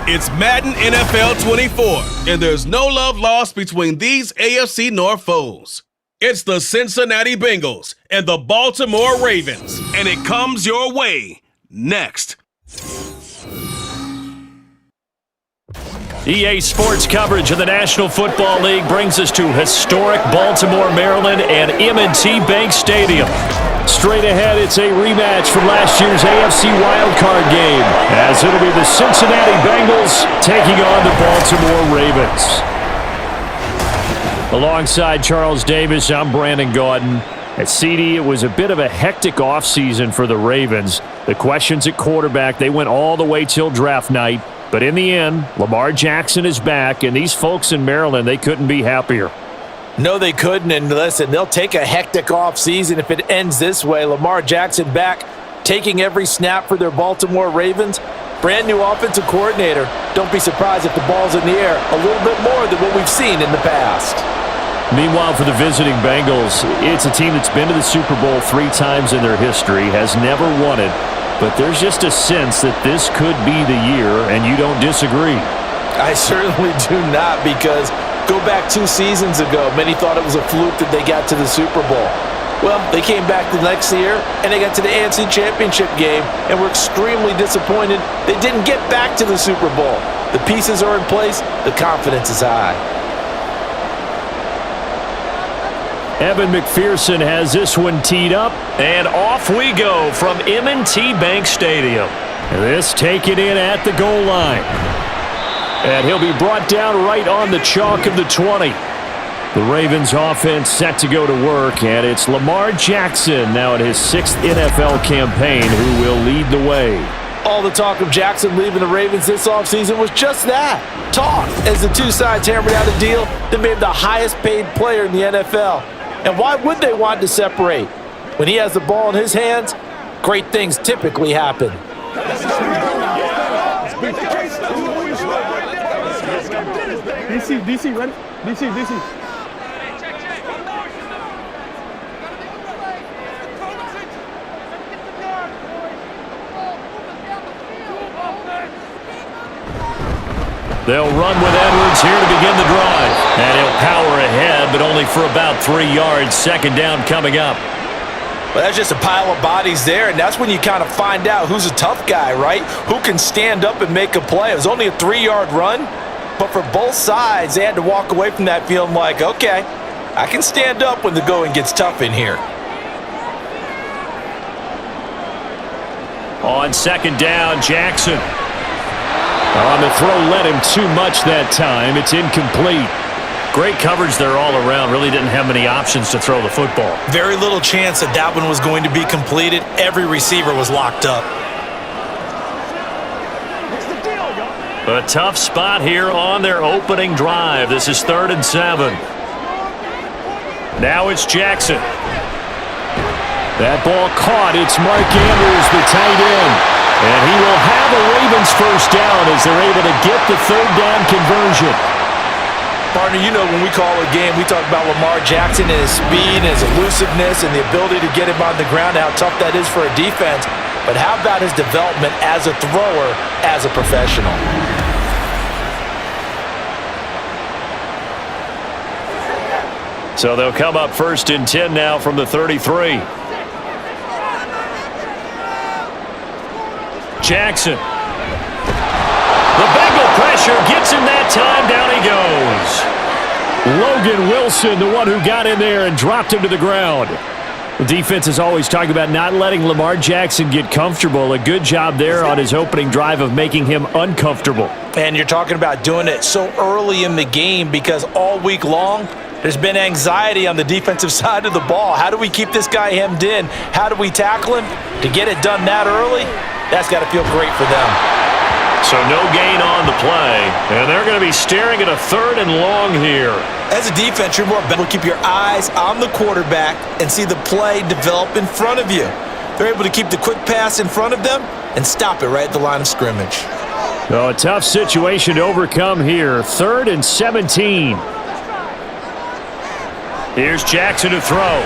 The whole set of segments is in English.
It's Madden NFL 24, and there's no love lost between these AFC North foes. It's the Cincinnati Bengals and the Baltimore Ravens, and it comes your way next. EA Sports coverage of the National Football League brings us to historic Baltimore, Maryland, and M&T Bank Stadium. Straight ahead, it's a rematch from last year's AFC wildcard game, as it'll be the Cincinnati Bengals taking on the Baltimore Ravens. Alongside Charles Davis, I'm Brandon Gaudin. At CD, it was a bit of a hectic offseason for the Ravens. The questions at quarterback, they went all the way till draft night. But in the end, Lamar Jackson is back, and these folks in Maryland, they couldn't be happier. No, they couldn't, and listen, they'll take a hectic offseason if it ends this way. Lamar Jackson back, taking every snap for their Baltimore Ravens. Brand new offensive coordinator. Don't be surprised if the ball's in the air a little bit more than what we've seen in the past. Meanwhile, for the visiting Bengals, it's a team that's been to the Super Bowl 3 times in their history, has never won it. But there's just a sense that this could be the year, and you don't disagree. I certainly do not, because go back 2 seasons ago, many thought it was a fluke that they got to the Super Bowl. Well, they came back the next year, and they got to the NFC Championship game, and were extremely disappointed they didn't get back to the Super Bowl. The pieces are in place. The confidence is high. Evan McPherson has this one teed up, and off we go from M&T Bank Stadium. This taken in at the goal line. And he'll be brought down right on the chalk of the 20. The Ravens offense set to go to work, and it's Lamar Jackson now in his 6th NFL campaign who will lead the way. All the talk of Jackson leaving the Ravens this offseason was just that, talk, as the two sides hammered out a deal that made him the highest paid player in the NFL. And why would they want to separate? When he has the ball in his hands, great things typically happen. DC, ready? DC. They'll run with Edwards here to begin the drive. And he'll power ahead, but only for about 3 yards. Second down coming up. Well, that's just a pile of bodies there, and that's when you kind of find out who's a tough guy, right? Who can stand up and make a play. It was only a 3-yard run, but for both sides, they had to walk away from that feeling like, okay, I can stand up when the going gets tough in here. On second down, Jackson. On the throw led him too much that time. It's incomplete. Great coverage there all around. Really didn't have many options to throw the football. Very little chance that one was going to be completed. Every receiver was locked up. A tough spot here on their opening drive. This is 3rd and 7. Now it's Jackson. That ball caught. It's Mark Andrews, the tight end. And he will have a Ravens first down as they're able to get the 3rd down conversion. Partner, you know when we call a game, we talk about Lamar Jackson and his speed and his elusiveness and the ability to get him on the ground, how tough that is for a defense. But how about his development as a thrower, as a professional? So they'll come up 1st and 10 now from the 33. Jackson. The Bengal pressure gets him that time. Down he goes. Logan Wilson, the one who got in there and dropped him to the ground. The defense is always talking about not letting Lamar Jackson get comfortable. A good job there on his opening drive of making him uncomfortable. And you're talking about doing it so early in the game because all week long, there's been anxiety on the defensive side of the ball. How do we keep this guy hemmed in? How do we tackle him? To get it done that early, that's got to feel great for them. So no gain on the play, and they're going to be staring at a 3rd and long here. As a defense, you're more able to keep your eyes on the quarterback and see the play develop in front of you. They're able to keep the quick pass in front of them and stop it right at the line of scrimmage. So a tough situation to overcome here. 3rd and 17. Here's Jackson to throw.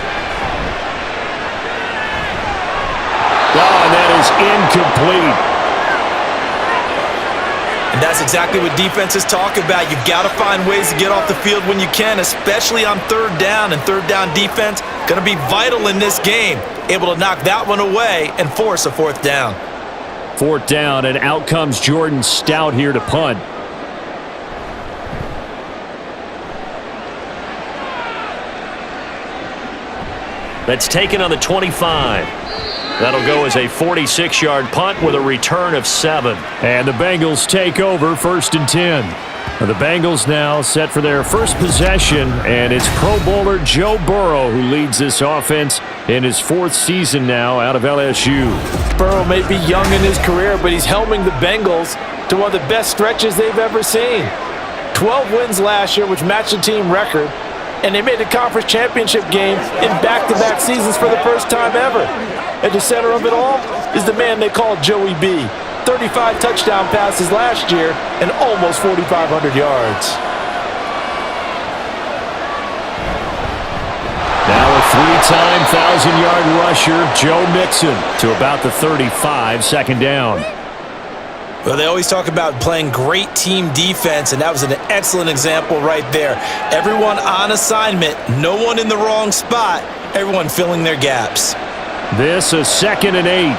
Oh, and that is incomplete. And that's exactly what defenses talk about. You've got to find ways to get off the field when you can, especially on third down. And third down defense going to be vital in this game. Able to knock that one away and force a fourth down. Fourth down, and out comes Jordan Stout here to punt. That's taken on the 25. That'll go as a 46-yard punt with a return of 7. And the Bengals take over 1st and 10. The Bengals now set for their first possession, and it's Pro Bowler Joe Burrow who leads this offense in his 4th season now out of LSU. Burrow may be young in his career, but he's helming the Bengals to one of the best stretches they've ever seen. 12 wins last year, which matched the team record, and they made the conference championship game in back-to-back seasons for the first time ever. At the center of it all is the man they call Joey B. 35 touchdown passes last year and almost 4,500 yards. Now a 3-time 1,000-yard rusher, Joe Mixon, to about the 35, 2nd down. Well, they always talk about playing great team defense, and that was an excellent example right there. Everyone on assignment, no one in the wrong spot, everyone filling their gaps. This is 2nd and 8.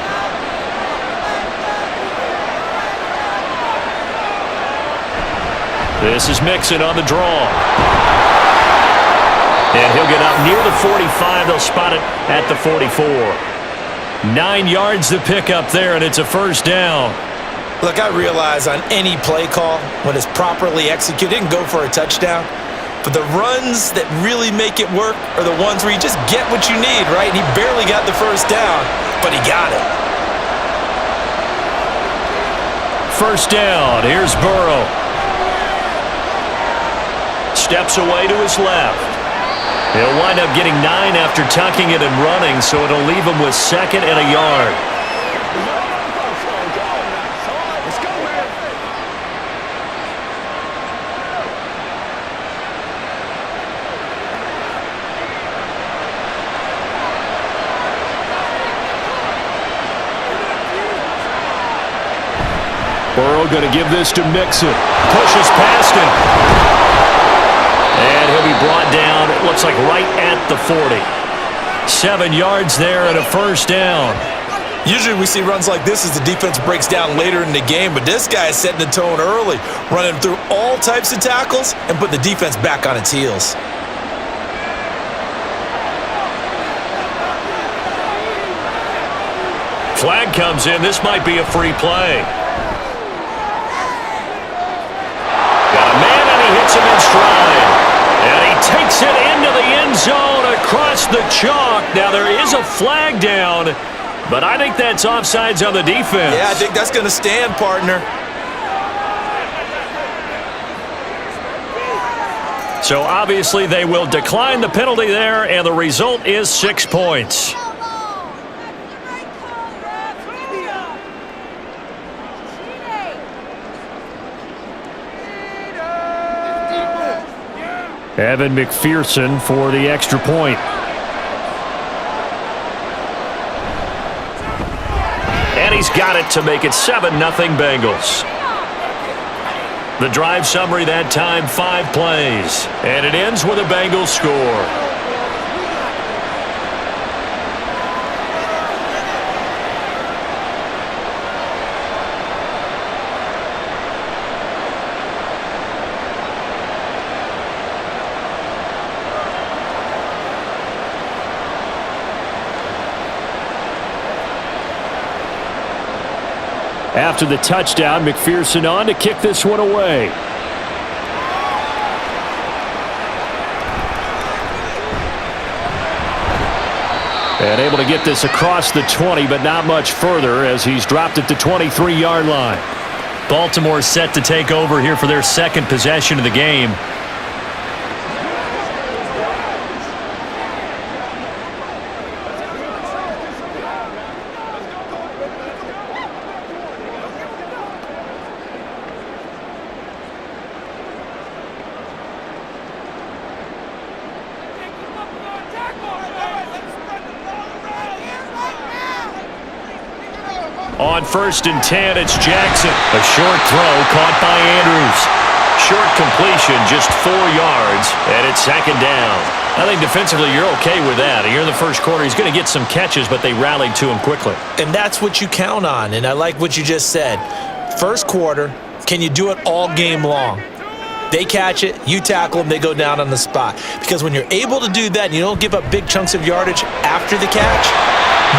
This is Mixon on the draw. And he'll get up near the 45. They'll spot it at the 44. 9 yards to pick up there, and it's a 1st down. Look, I realize on any play call, when it's properly executed, it can go for a touchdown. But the runs that really make it work are the ones where you just get what you need, right? And he barely got the 1st down, but he got it. 1st down. Here's Burrow. Steps away to his left. He'll wind up getting 9 after tucking it and running, so it'll leave him with 2nd and a yard. Burrow going to give this to Mixon. Pushes past him. And he'll be brought down, it looks like right at the 40. 7 yards there and a 1st down. Usually we see runs like this as the defense breaks down later in the game, but this guy is setting the tone early, running through all types of tackles and put the defense back on its heels. Flag comes in. This might be a free play. Got a man, and he hits him in stride. And he takes it into the end zone across the chalk. Now, there is a flag down, but I think that's offsides on the defense. Yeah, I think that's going to stand, partner. So, obviously, they will decline the penalty there, and the result is 6 points. Evan McPherson for the extra point. And he's got it to make it 7-0 Bengals. The drive summary that time, 5 plays. And it ends with a Bengals score. After the touchdown, McPherson on to kick this one away. And able to get this across the 20, but not much further as he's dropped it to 23-yard line. Baltimore set to take over here for their second possession of the game. On 1st and 10, it's Jackson. A short throw caught by Andrews. Short completion, just 4 yards, and it's 2nd down. I think defensively you're okay with that. Here in the first quarter, he's going to get some catches, but they rallied to him quickly. And that's what you count on, and I like what you just said. First quarter, can you do it all game long? They catch it, you tackle them, they go down on the spot. Because when you're able to do that and you don't give up big chunks of yardage after the catch,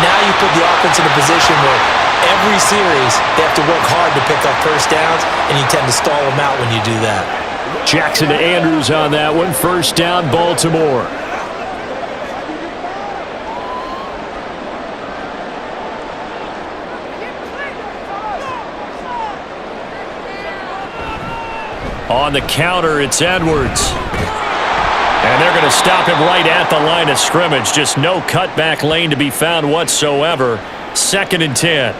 now you put the offense in a position where every series they have to work hard to pick up first downs, and you tend to stall them out when you do that. Jackson to Andrews on that one. 1st down, Baltimore. On the counter, it's Edwards. And they're going to stop him right at the line of scrimmage. Just no cutback lane to be found whatsoever. 2nd and 10.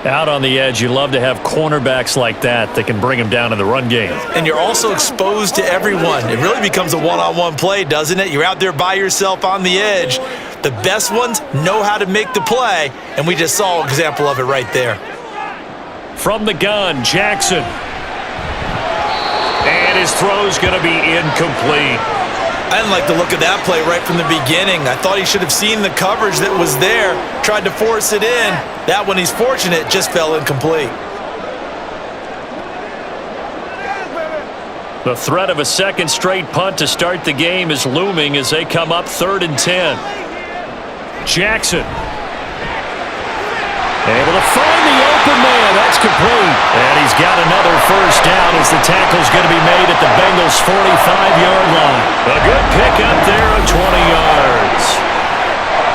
Out on the edge, you love to have cornerbacks like that can bring him down in the run game. And you're also exposed to everyone. It really becomes a one-on-one play, doesn't it? You're out there by yourself on the edge. The best ones know how to make the play, and we just saw an example of it right there. From the gun, Jackson. And his throw's going to be incomplete. I didn't like the look of that play right from the beginning. I thought he should have seen the coverage that was there, tried to force it in. That one, he's fortunate, just fell incomplete. The threat of a second straight punt to start the game is looming as they come up 3rd and 10. Jackson. Able to find the open man. That's complete. And he's got another first down as the tackle's going to be made at the Bengals' 45-yard line. A good pickup there of 20 yards.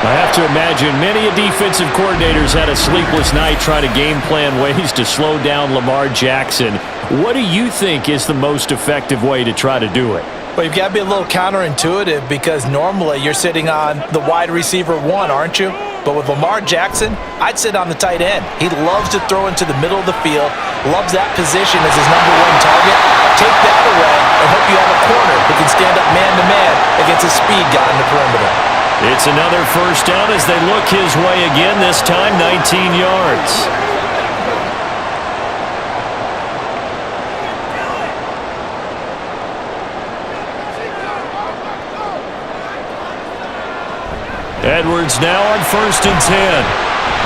I have to imagine many defensive coordinators had a sleepless night trying to game plan ways to slow down Lamar Jackson. What do you think is the most effective way to try to do it? Well, you've got to be a little counterintuitive because normally you're sitting on the wide receiver 1, aren't you? But with Lamar Jackson, I'd sit on the tight end. He loves to throw into the middle of the field, loves that position as his #1 target. Take that away and hope you have a corner who can stand up man-to-man against a speed guy in the perimeter. It's another first down as they look his way again, this time 19 yards. Edwards now on 1st and 10.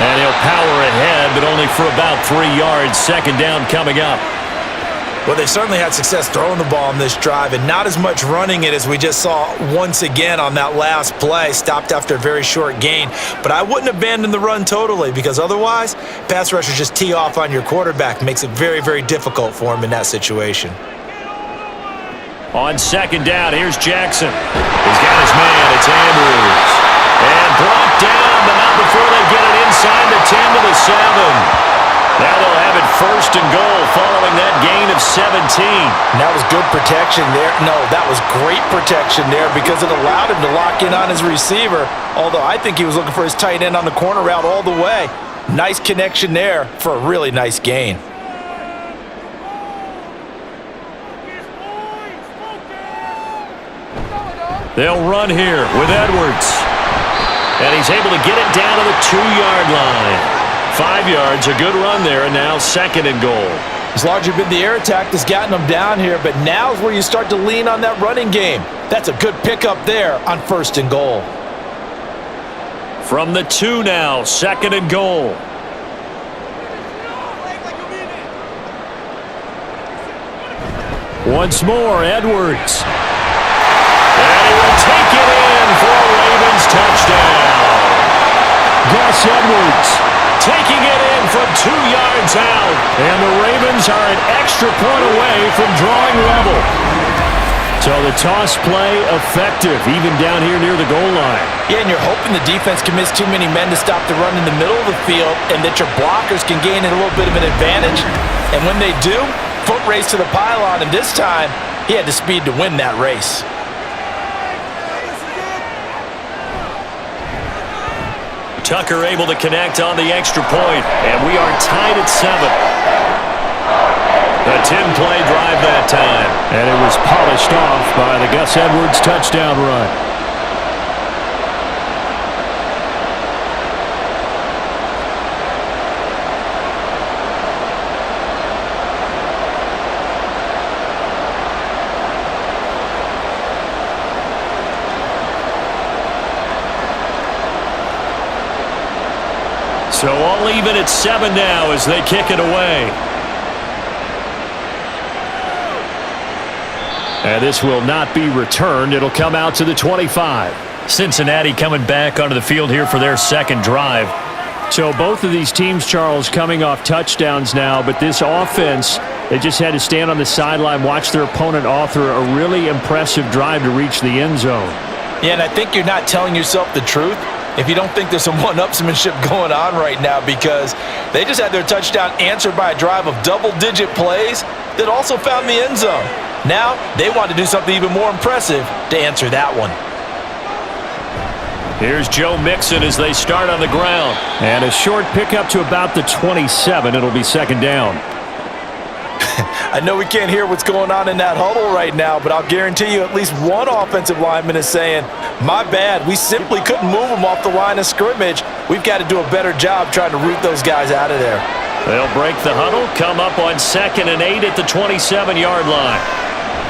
And he'll power ahead, but only for about 3 yards. 2nd down coming up. Well, they certainly had success throwing the ball in this drive and not as much running it as we just saw once again on that last play. Stopped after a very short gain. But I wouldn't abandon the run totally because otherwise, pass rushers just tee off on your quarterback. Makes it very, very difficult for him in that situation. On 2nd down, here's Jackson. He's got his man. It's Andrews. And brought down, but not before they get it inside the 10 to the 7. Now they'll have it 1st and goal following that gain of 17. And that was good protection there. No, that was great protection there because it allowed him to lock in on his receiver, although I think he was looking for his tight end on the corner route all the way. Nice connection there for a really nice gain. They'll run here with Edwards. And he's able to get it down to the 2-yard line. 5 yards, a good run there, and now 2nd and goal. It's largely been the air attack that's gotten them down here, but now is where you start to lean on that running game. That's a good pickup there on 1st and goal. From the 2 now, 2nd and goal. Once more, Edwards. And he will take it in for a Ravens touchdown. Gus Edwards taking it in from 2 yards out. And the Ravens are an extra point away from drawing level. So the toss play effective, even down here near the goal line. Yeah, and you're hoping the defense can miss too many men to stop the run in the middle of the field and that your blockers can gain a little bit of an advantage. And when they do, foot race to the pylon, and this time he had the speed to win that race. Tucker able to connect on the extra point, and we are tied at 7. A 10-play drive that time, and it was polished off by the Gus Edwards touchdown run. So all even at 7 now as they kick it away. And this will not be returned. It'll come out to the 25. Cincinnati coming back onto the field here for their second drive. So both of these teams, Charles, coming off touchdowns now, but this offense, they just had to stand on the sideline, watch their opponent author a really impressive drive to reach the end zone. Yeah, and I think you're not telling yourself the truth if you don't think there's some one-upsmanship going on right now, because they just had their touchdown answered by a drive of double-digit plays that also found the end zone. Now they want to do something even more impressive to answer that one. Here's Joe Mixon as they start on the ground. And a short pickup to about the 27. It'll be second down. I know we can't hear what's going on in that huddle right now, but I'll guarantee you at least one offensive lineman is saying, my bad, we simply couldn't move them off the line of scrimmage. We've got to do a better job trying to root those guys out of there. They'll break the huddle, come up on 2nd and 8 at the 27-yard line.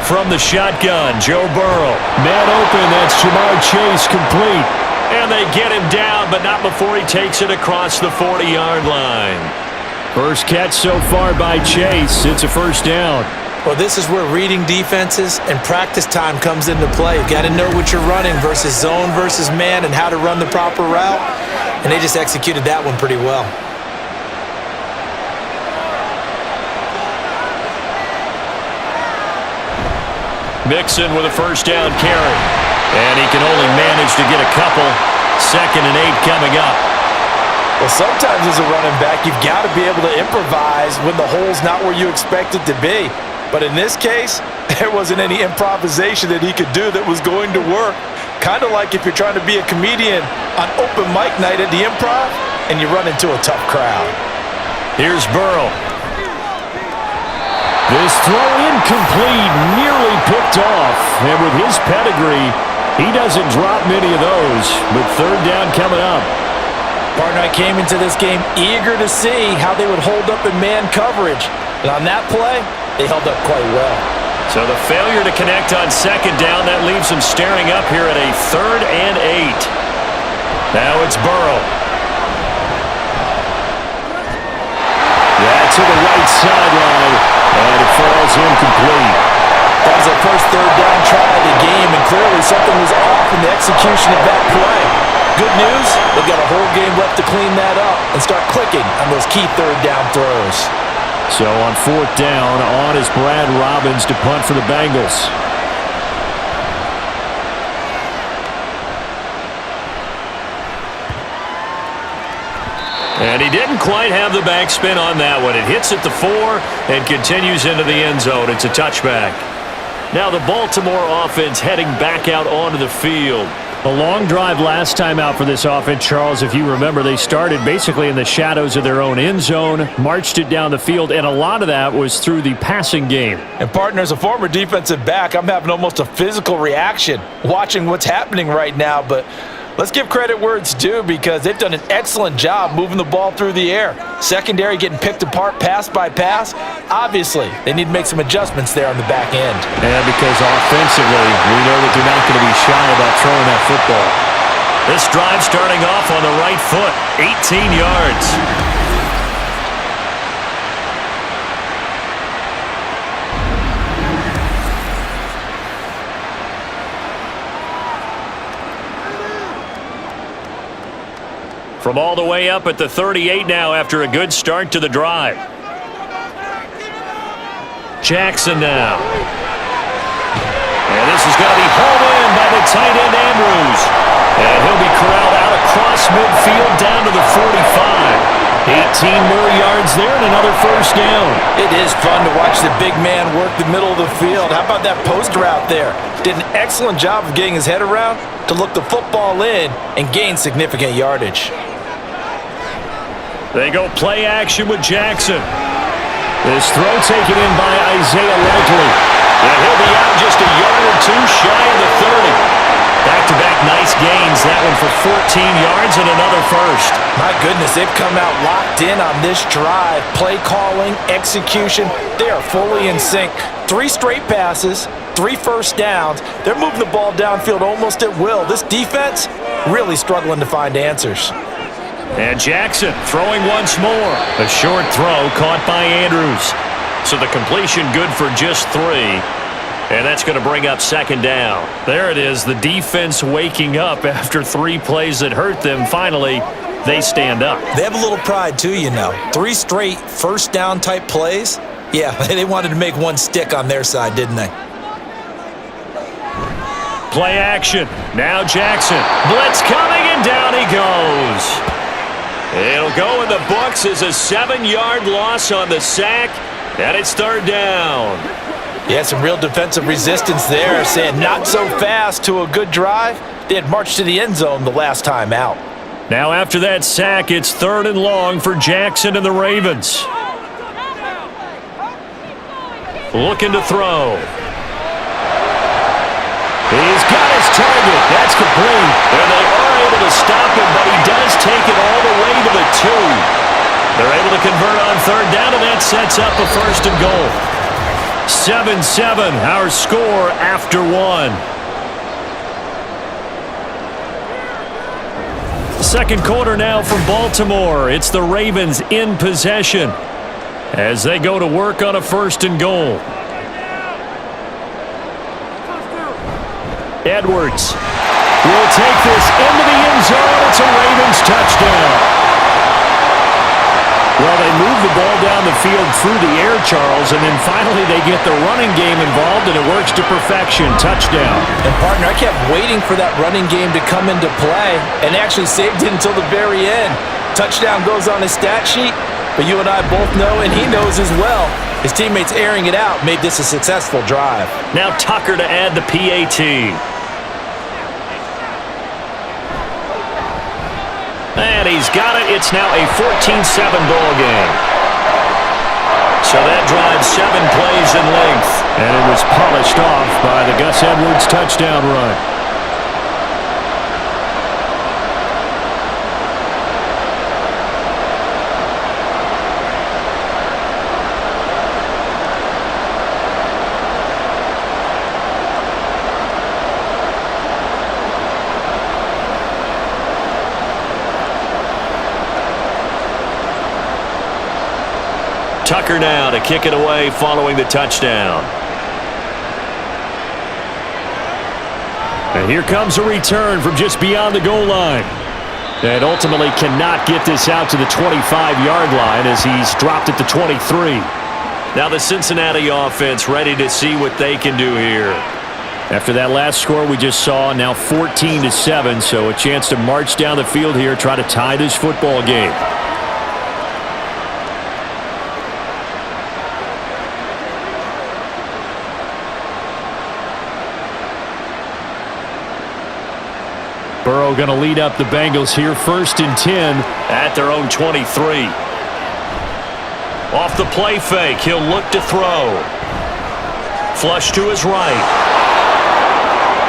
From the shotgun, Joe Burrow. Man open, that's Jamar Chase, complete. And they get him down, but not before he takes it across the 40-yard line. First catch so far by Chase. It's a first down. Well, this is where reading defenses and practice time comes into play. You've got to know what you're running versus zone versus man and how to run the proper route. And they just executed that one pretty well. Mixon with a first down carry. And he can only manage to get a couple. 2nd and 8 coming up. Well, sometimes as a running back, you've got to be able to improvise when the hole's not where you expect it to be. But in this case, there wasn't any improvisation that he could do that was going to work. Kind of like if you're trying to be a comedian on open mic night at the Improv and you run into a tough crowd. Here's Burrow. This throw incomplete, nearly picked off. And with his pedigree, he doesn't drop many of those. But third down coming up. Partner, I came into this game eager to see how they would hold up in man coverage. And on that play, they held up quite well. So the failure to connect on 2nd down, that leaves them staring up here at a 3rd and 8. Now it's Burrow. Yeah, to the right sideline, and it falls incomplete. That was their first third down try of the game, and clearly something was off in the execution of that play. Good news, they've got a whole game left to clean that up and start clicking on those key third down throws. So on 4th down, on is Brad Robbins to punt for the Bengals. And he didn't quite have the backspin on that one. It hits at the 4 and continues into the end zone. It's a touchback. Now the Baltimore offense heading back out onto the field. A long drive last time out for this offense, Charles. If you remember, they started basically in the shadows of their own end zone, marched it down the field, and a lot of that was through the passing game. And partner, as a former defensive back, I'm having almost a physical reaction watching what's happening right now, but let's give credit where it's due because they've done an excellent job moving the ball through the air. Secondary getting picked apart pass by pass. Obviously, they need to make some adjustments there on the back end. Yeah, because offensively, we know that they're not going to be shy about throwing that football. This drive starting off on the right foot, 18 yards. From all the way up at the 38 now after a good start to the drive. Jackson now. And this is going to be hauled in by the tight end Andrews. And he'll be corralled out across midfield down to the 45. 18 more yards there and another first down. It is fun to watch the big man work the middle of the field. How about that post route there? Did an excellent job of getting his head around to look the football in and gain significant yardage. They go play action with Jackson. This throw taken in by Isaiah Likely. And he'll be out just a yard or two shy of the 30. Back-to-back nice gains. That one for 14 yards and another first. My goodness, they've come out locked in on this drive. Play calling, execution, they are fully in sync. 3 straight passes, 3 first downs. They're moving the ball downfield almost at will. This defense really struggling to find answers. And Jackson throwing once more. A short throw caught by Andrews. So the completion good for just 3. And that's going to bring up second down. There it is, the defense waking up after 3 plays that hurt them. Finally, they stand up. They have a little pride too, you know. 3 straight first down type plays. Yeah, they wanted to make one stick on their side, didn't they? Play action. Now Jackson. Blitz coming, and down he goes. It'll go in the books as a 7-yard loss on the sack, and it's third down. Yeah, some real defensive resistance there, saying not so fast to a good drive. They had marched to the end zone the last time out. Now after that sack, it's 3rd and long for Jackson and the Ravens. Looking to throw. He's got his target. That's complete. And they are able to stop him, but he does take it all the way to the 2. They're able to convert on 3rd down, and that sets up a 1st and goal. 7-7, our score after 1. Second quarter now from Baltimore. It's the Ravens in possession as they go to work on a 1st and goal. Edwards will take this into the end zone. It's a Ravens touchdown. Well, they move the ball down the field through the air, Charles, and then finally they get the running game involved, and it works to perfection. Touchdown. And, partner, I kept waiting for that running game to come into play and actually saved it until the very end. Touchdown goes on his stat sheet, but you and I both know, and he knows as well, his teammates airing it out made this a successful drive. Now Tucker to add the PAT. And he's got it. It's now a 14-7 ball game. So that drives 7 plays in length. And it was polished off by the Gus Edwards touchdown run. Tucker now to kick it away following the touchdown. And here comes a return from just beyond the goal line. And ultimately cannot get this out to the 25-yard line as he's dropped it to 23. Now the Cincinnati offense ready to see what they can do here. After that last score we just saw, now 14-7, so a chance to march down the field here, try to tie this football game. Burrow going to lead up the Bengals here, 1st and 10 at their own 23. Off the play fake, he'll look to throw. Flush to his right.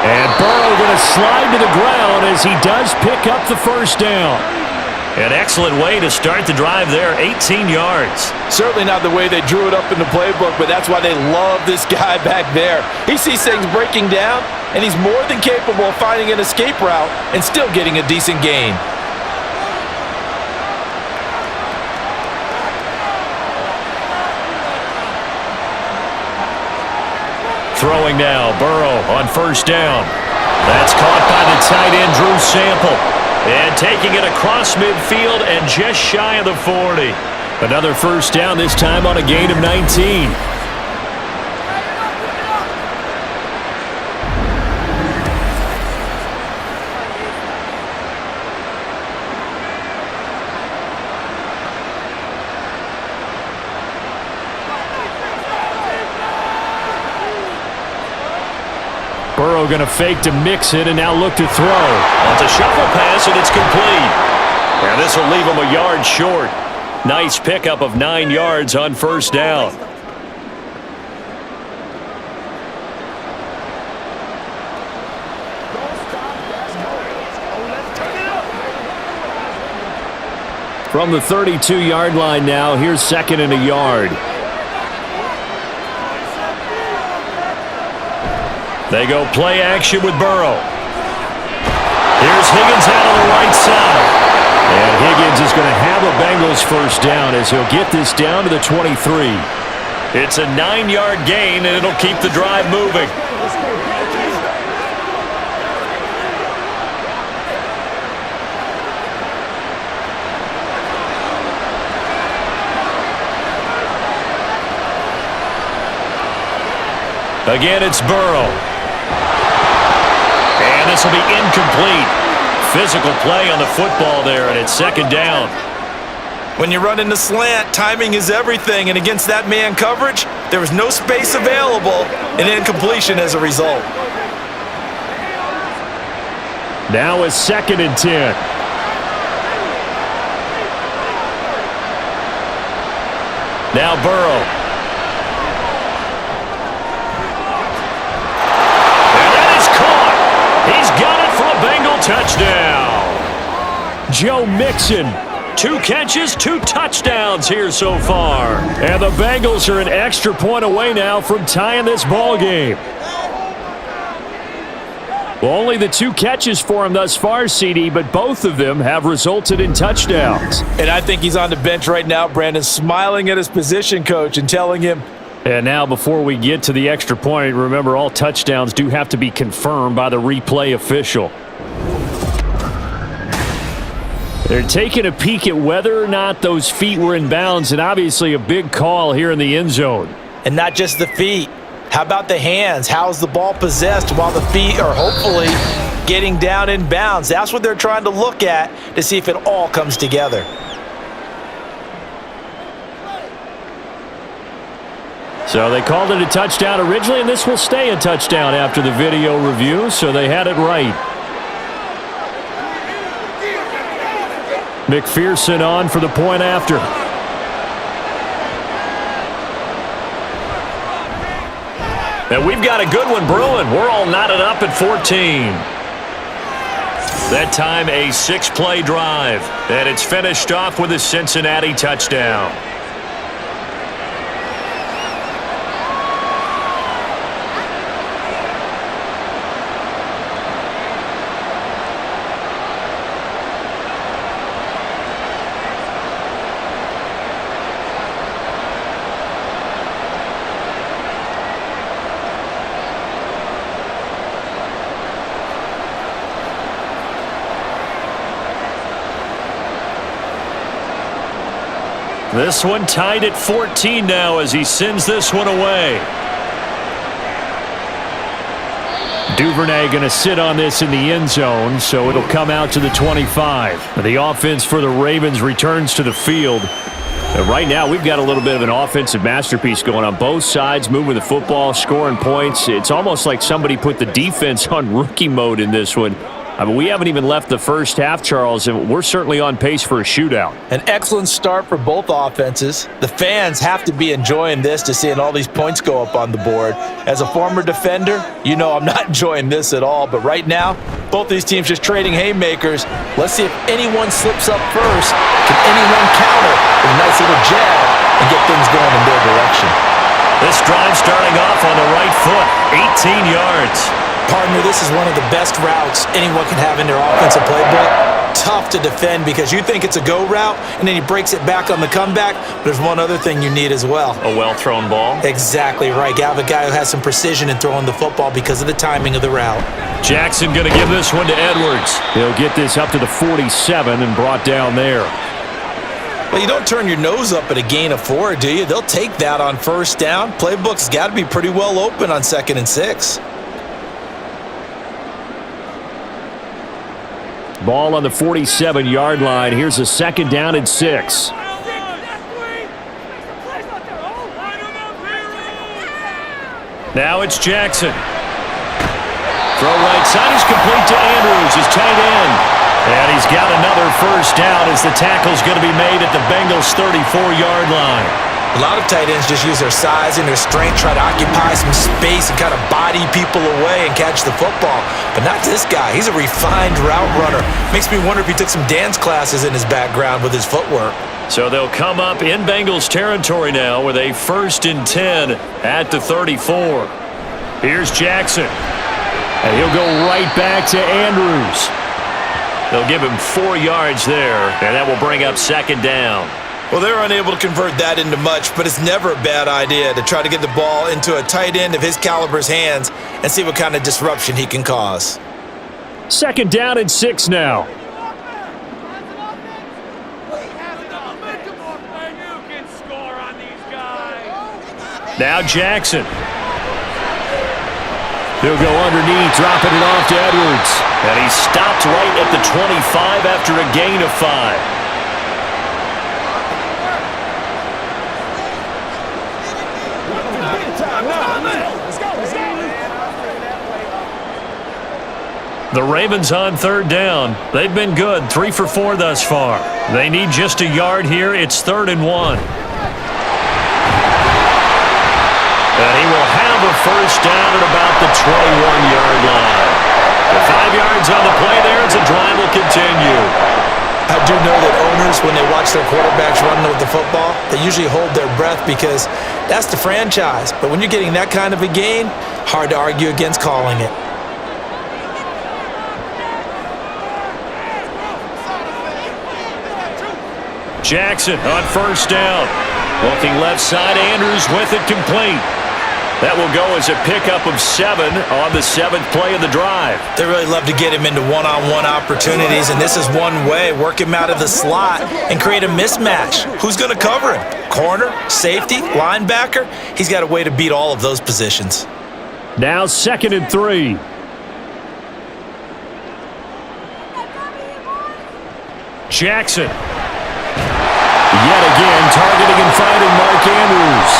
And Burrow going to slide to the ground as he does pick up the 1st down. An excellent way to start the drive there, 18 yards. Certainly not the way they drew it up in the playbook, but that's why they love this guy back there. He sees things breaking down, and he's more than capable of finding an escape route and still getting a decent gain. Throwing now, Burrow on 1st down. That's caught by the tight end, Drew Sample. And taking it across midfield and just shy of the 40. Another 1st down, this time on a gain of 19. Burrow going to fake to mix it and now look to throw. It's a shuffle pass and it's complete. And this will leave him a yard short. Nice pickup of 9 yards on 1st down. From the 32-yard line now, here's 2nd and a yard. They go play action with Burrow. Here's Higgins out on the right side. And Higgins his first down as he'll get this down to the 23. It's a 9-yard gain, and it'll keep the drive moving. Again, it's Burrow. And this will be incomplete. Physical play on the football there, and it's second down. When you run in the slant, timing is everything, and against that man coverage, there was no space available, and incompletion as a result. Now it's 2nd and 10. Now Burrow. And that is caught. He's got it for a Bengal touchdown. Joe Mixon. 2 catches, 2 touchdowns here so far. And the Bengals are an extra point away now from tying this ball game. Well, only the 2 catches for him thus far, CD, but both of them have resulted in touchdowns. And I think he's on the bench right now, Brandon, smiling at his position coach and telling him. And now before we get to the extra point, remember all touchdowns do have to be confirmed by the replay official. They're taking a peek at whether or not those feet were in bounds, and obviously a big call here in the end zone. And not just the feet. How about the hands? How's the ball possessed while the feet are hopefully getting down in bounds? That's what they're trying to look at to see if it all comes together. So they called it a touchdown originally, and this will stay a touchdown after the video review, so they had it right. McPherson on for the point after. And we've got a good one brewing. We're all knotted up at 14. That time a 6-play drive. And it's finished off with a Cincinnati touchdown. This one tied at 14 now as he sends this one away. Duvernay going to sit on this in the end zone, so it'll come out to the 25. The offense for the Ravens returns to the field. Right now, we've got a little bit of an offensive masterpiece going on. Both sides moving the football, scoring points. It's almost like somebody put the defense on rookie mode in this one. I mean, we haven't even left the first half, Charles, and we're certainly on pace for a shootout. An excellent start for both offenses. The fans have to be enjoying this to seeing all these points go up on the board. As a former defender, you know I'm not enjoying this at all, but right now, both these teams just trading haymakers. Let's see if anyone slips up first. Can anyone counter with a nice little jab and get things going in their direction? This drive starting off on the right foot, 18 yards. Partner, this is one of the best routes anyone can have in their offensive playbook. Tough to defend because you think it's a go route, and then he breaks it back on the comeback. But there's one other thing you need as well. A well-thrown ball? Exactly right. You have a guy who has some precision in throwing the football because of the timing of the route. Jackson going to give this one to Edwards. He'll get this up to the 47 and brought down there. Well, you don't turn your nose up at a gain of 4, do you? They'll take that on first down. Playbook's got to be pretty well open on 2nd and 6. Ball on the 47-yard line. Here's a 2nd down and 6. Now it's Jackson. Throw right side is complete to Andrews, his tight end. And he's got another first down as the tackle's going to be made at the Bengals' 34-yard line. A lot of tight ends just use their size and their strength, try to occupy some space and kind of body people away and catch the football. But not this guy. He's a refined route runner. Makes me wonder if he took some dance classes in his background with his footwork. So they'll come up in Bengals territory now with a 1st and 10 at the 34. Here's Jackson. And he'll go right back to Andrews. They'll give him 4 yards there, and that will bring up 2nd down. Well, they're unable to convert that into much, but it's never a bad idea to try to get the ball into a tight end of his caliber's hands and see what kind of disruption he can cause. 2nd down and 6 now. Now Jackson. He'll go underneath, dropping it off to Edwards. And he stopped right at the 25 after a gain of 5. The Ravens on 3rd down. They've been good, 3 for 4 thus far. They need just a yard here. It's 3rd and 1. And he will have a first down at about the 21-yard line. The 5 yards on the play there as the drive will continue. I do know that owners, when they watch their quarterbacks running with the football, they usually hold their breath because that's the franchise. But when you're getting that kind of a gain, hard to argue against calling it. Jackson on first down. Looking left side, Andrews with it complete. That will go as a pickup of 7 on the 7th play of the drive. They really love to get him into one-on-one opportunities, and this is one way. Work him out of the slot and create a mismatch. Who's going to cover him? Corner, safety, linebacker? He's got a way to beat all of those positions. Now 2nd and 3. Jackson. Yet again, targeting and finding Mark Andrews.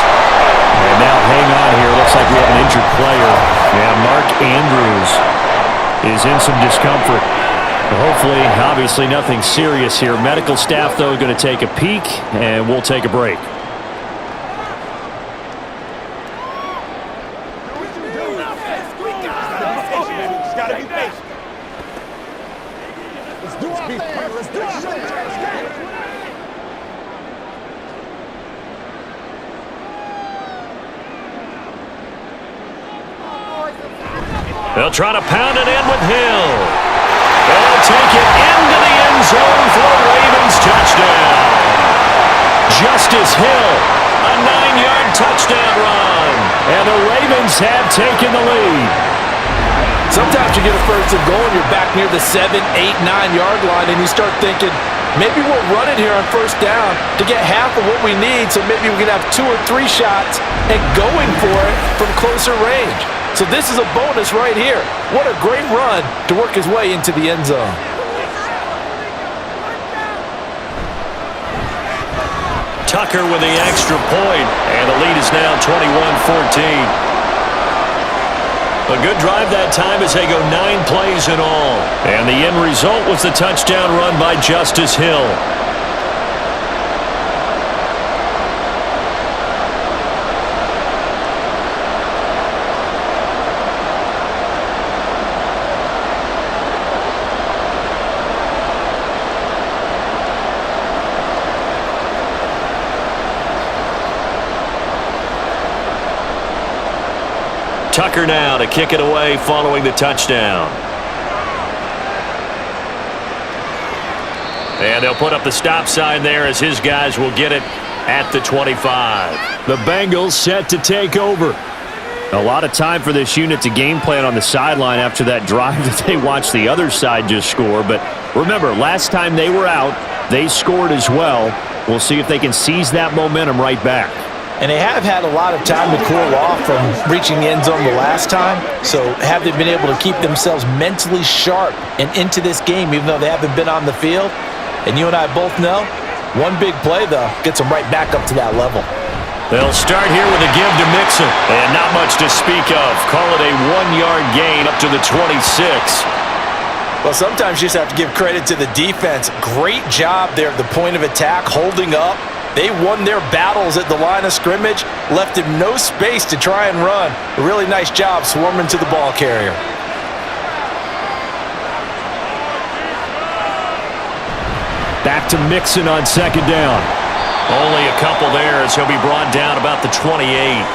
And now hang on here. Looks like we have an injured player. Yeah, Mark Andrews is in some discomfort. Hopefully, obviously nothing serious here. Medical staff, though, going to take a peek, and we'll take a break. They'll try to pound it in with Hill. They'll take it into the end zone for a Ravens touchdown. Justice Hill, a 9-yard touchdown run. And the Ravens have taken the lead. Sometimes you get a first and goal and you're back near the 7, 8, 9-yard line, and you start thinking, maybe we'll run it here on first down to get half of what we need, so maybe we can have 2 or 3 shots and going for it from closer range. So this is a bonus right here. What a great run to work his way into the end zone. Tucker with the extra point, and the lead is now 21-14. A good drive that time as they go 9 plays in all. And the end result was the touchdown run by Justice Hill. Tucker now to kick it away following the touchdown. And they'll put up the stop sign there as his guys will get it at the 25. The Bengals set to take over. A lot of time for this unit to game plan on the sideline after that drive that they watched the other side just score. But remember, last time they were out, they scored as well. We'll see if they can seize that momentum right back. And they have had a lot of time to cool off from reaching the end zone the last time. So have they been able to keep themselves mentally sharp and into this game, even though they haven't been on the field? And you and I both know, one big play, though, gets them right back up to that level. They'll start here with a give to Mixon. And not much to speak of. Call it a 1-yard gain up to the 26. Well, sometimes you just have to give credit to the defense. Great job there at the point of attack, holding up. They won their battles at the line of scrimmage, left him no space to try and run. A really nice job swarming to the ball carrier. Back to Mixon on 2nd down. Only a couple there as he'll be brought down about the 28.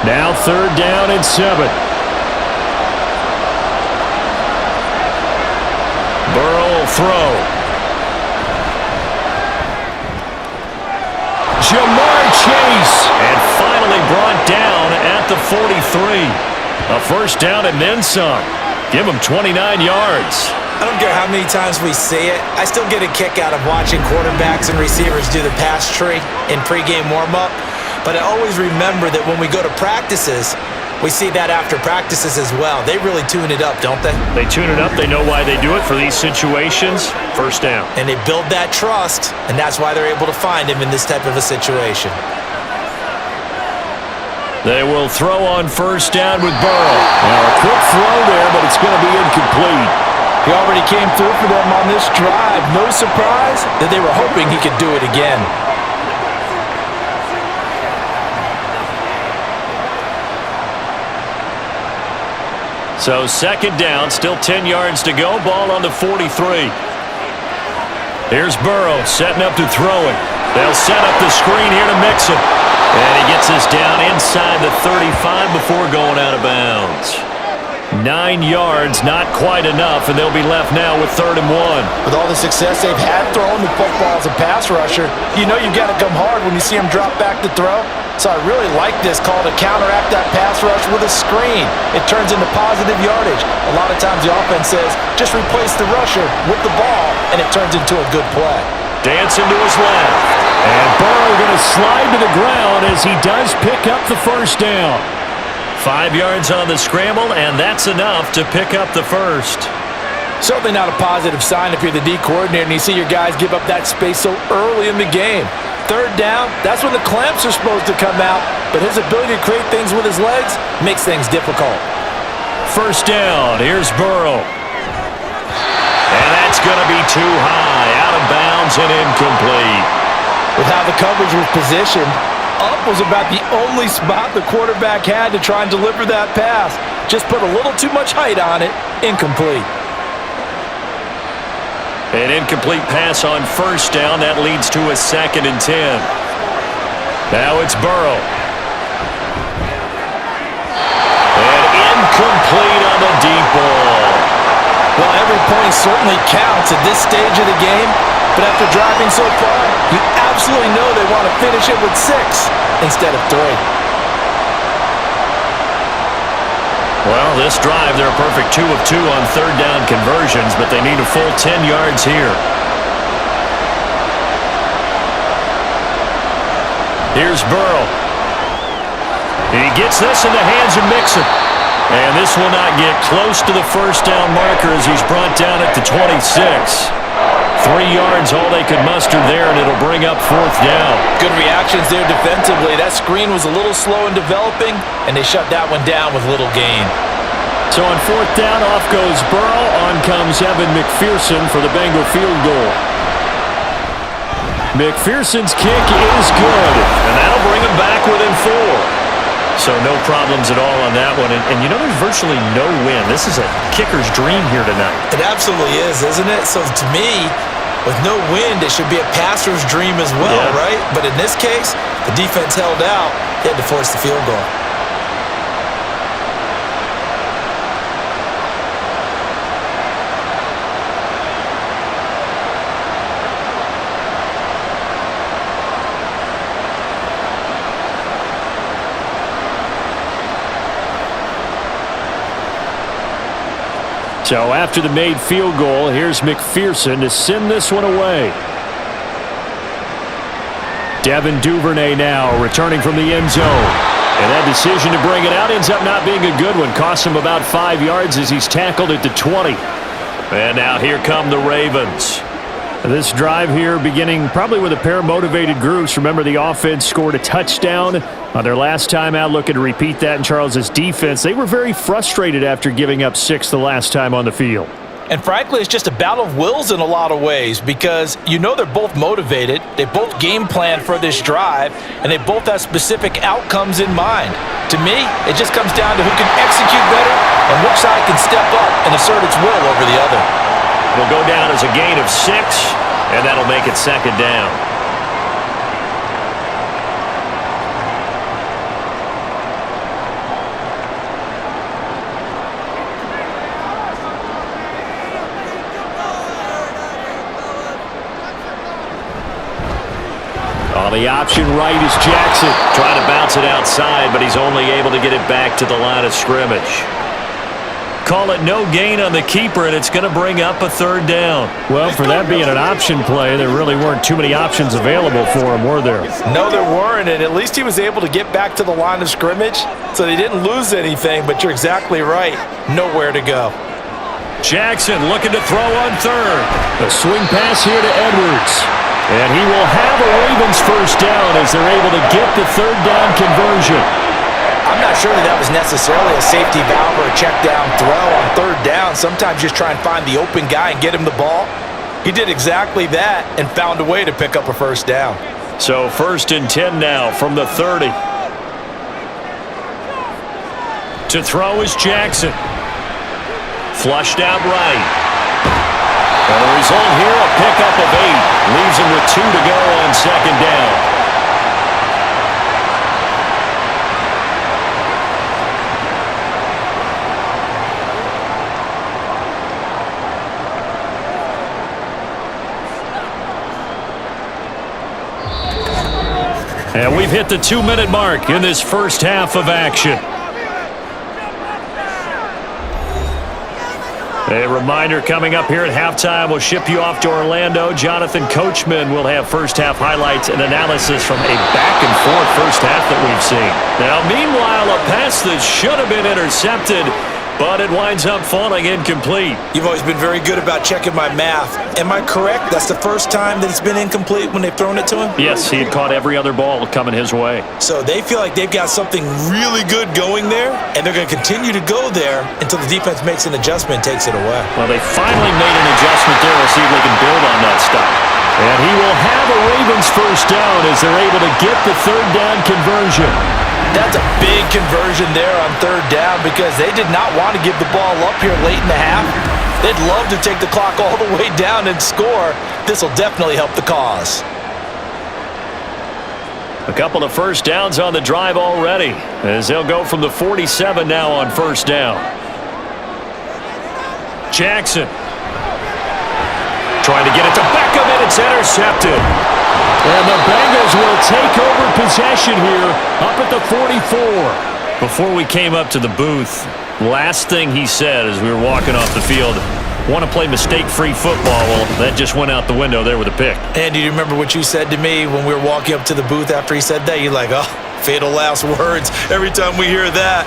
Now 3rd down and 7. Burrow will throw. Jamar Chase. And finally brought down at the 43. A 1st down and then some. Give him 29 yards. I don't care how many times we see it. I still get a kick out of watching quarterbacks and receivers do the pass tree in pregame warm-up. But I always remember that when we go to practices, we see that after practices as well. They really tune it up, don't they? They tune it up. They know why they do it for these situations. 1st down. And they build that trust, and that's why they're able to find him in this type of a situation. They will throw on 1st down with Burrow. Now a quick throw there, but it's going to be incomplete. He already came through for them on this drive. No surprise that they were hoping he could do it again. So 2nd down, still 10 yards to go. Ball on the 43. Here's Burrow setting up to throw it. They'll set up the screen here to mix it. And he gets this down inside the 35 before going out of bounds. 9 yards, not quite enough, and they'll be left now with 3rd and 1. With all the success they've had throwing the football as a pass rusher, you know you've got to come hard when you see him drop back to throw. So I really like this call to counteract that pass rush with a screen. It turns into positive yardage. A lot of times the offense says, just replace the rusher with the ball, and it turns into a good play. Dancing to his left. And Burrow going to slide to the ground as he does pick up the 1st down. 5 yards on the scramble, and that's enough to pick up the 1st. Certainly not a positive sign if you're the D coordinator and you see your guys give up that space so early in the game. 3rd down, that's when the clamps are supposed to come out, but his ability to create things with his legs makes things difficult. 1st down, here's Burrow. And that's going to be too high, out of bounds and incomplete. With how the coverage was positioned, up was about the only spot the quarterback had to try and deliver that pass. Just put a little too much height on it. Incomplete. An incomplete pass on 1st down. That leads to a 2nd and 10. Now it's Burrow. And incomplete on the deep ball. Well, every point certainly counts at this stage of the game. But after driving so far, you absolutely know they want to finish it with 6 instead of 3. Well, this drive, they're a perfect 2 of 2 on 3rd down conversions, but they need a full 10 yards here. Here's Burrow. He gets this in the hands of Mixon. And this will not get close to the 1st down marker as he's brought down at the 26. 3 yards, all they could muster there, and it'll bring up 4th down. Good reactions there defensively. That screen was a little slow in developing, and they shut that one down with little gain. So on 4th down, off goes Burrow. On comes Evan McPherson for the Bengal field goal. McPherson's kick is good, and that'll bring him back within 4. So no problems at all on that one. And you know there's virtually no wind. This is a kicker's dream here tonight. It absolutely is, isn't it? So to me, with no wind, it should be a passer's dream as well, right? But in this case, the defense held out. They had to force the field goal. So after the made field goal, here's McPherson to send this one away. Devin Duvernay now returning from the end zone. And that decision to bring it out ends up not being a good one. Costs him about 5 yards as he's tackled at the 20. And now here come the Ravens. This drive here beginning probably with a pair of motivated groups. Remember, the offense scored a touchdown on their last time out. Looking to repeat that in Charles's defense. They were very frustrated after giving up 6 the last time on the field. And frankly, it's just a battle of wills in a lot of ways because you know they're both motivated. They both game plan for this drive, and they both have specific outcomes in mind. To me, it just comes down to who can execute better and which side can step up and assert its will over the other. It'll go down as a gain of 6, and that'll make it 2nd down. The option right is Jackson. Trying to bounce it outside, but he's only able to get it back to the line of scrimmage. Call it no gain on the keeper, and it's going to bring up a third down. Well, for that being an option play, there really weren't too many options available for him, were there? No, there weren't, and at least he was able to get back to the line of scrimmage, so they didn't lose anything, but you're exactly right. Nowhere to go. Jackson looking to throw on third. A swing pass here to Edwards. And he will have a Ravens first down as they're able to get the third down conversion. I'm not sure that was necessarily a safety valve or a check down throw on third down. Sometimes just try and find the open guy and get him the ball. He did exactly that and found a way to pick up a first down. So 1st and 10 now from the 30. To throw is Jackson. Flushed out right. And the result here, a pickup of 8. Leaves him with 2 to go on second down. And we've hit the 2-minute mark in this first half of action. A reminder coming up here at halftime, we'll ship you off to Orlando. Jonathan Coachman will have first half highlights and analysis from a back-and-forth first half that we've seen. Now, meanwhile, a pass that should have been intercepted, but it winds up falling incomplete. You've always been very good about checking my math. Am I correct? That's the first time that it's been incomplete when they've thrown it to him? Yes, he had caught every other ball coming his way. So they feel like they've got something really good going there, and they're going to continue to go there until the defense makes an adjustment and takes it away. Well, they finally made an adjustment there. We'll see if they can build on that stuff. And he will have a Ravens first down as they're able to get the third down conversion. That's a big conversion there on third down because they did not want to give the ball up here late in the half. They'd love to take the clock all the way down and score. This will definitely help the cause. A couple of first downs on the drive already as they'll go from the 47 now on first down. Jackson trying to get it to Beckham, and it's intercepted. And the Bengals will take over possession here up at the 44. Before we came up to the booth, last thing he said as we were walking off the field, want to play mistake-free football. Well, that just went out the window there with a pick. And do you remember what you said to me when we were walking up to the booth after he said that? You're like, oh, fatal last words. Every time we hear that,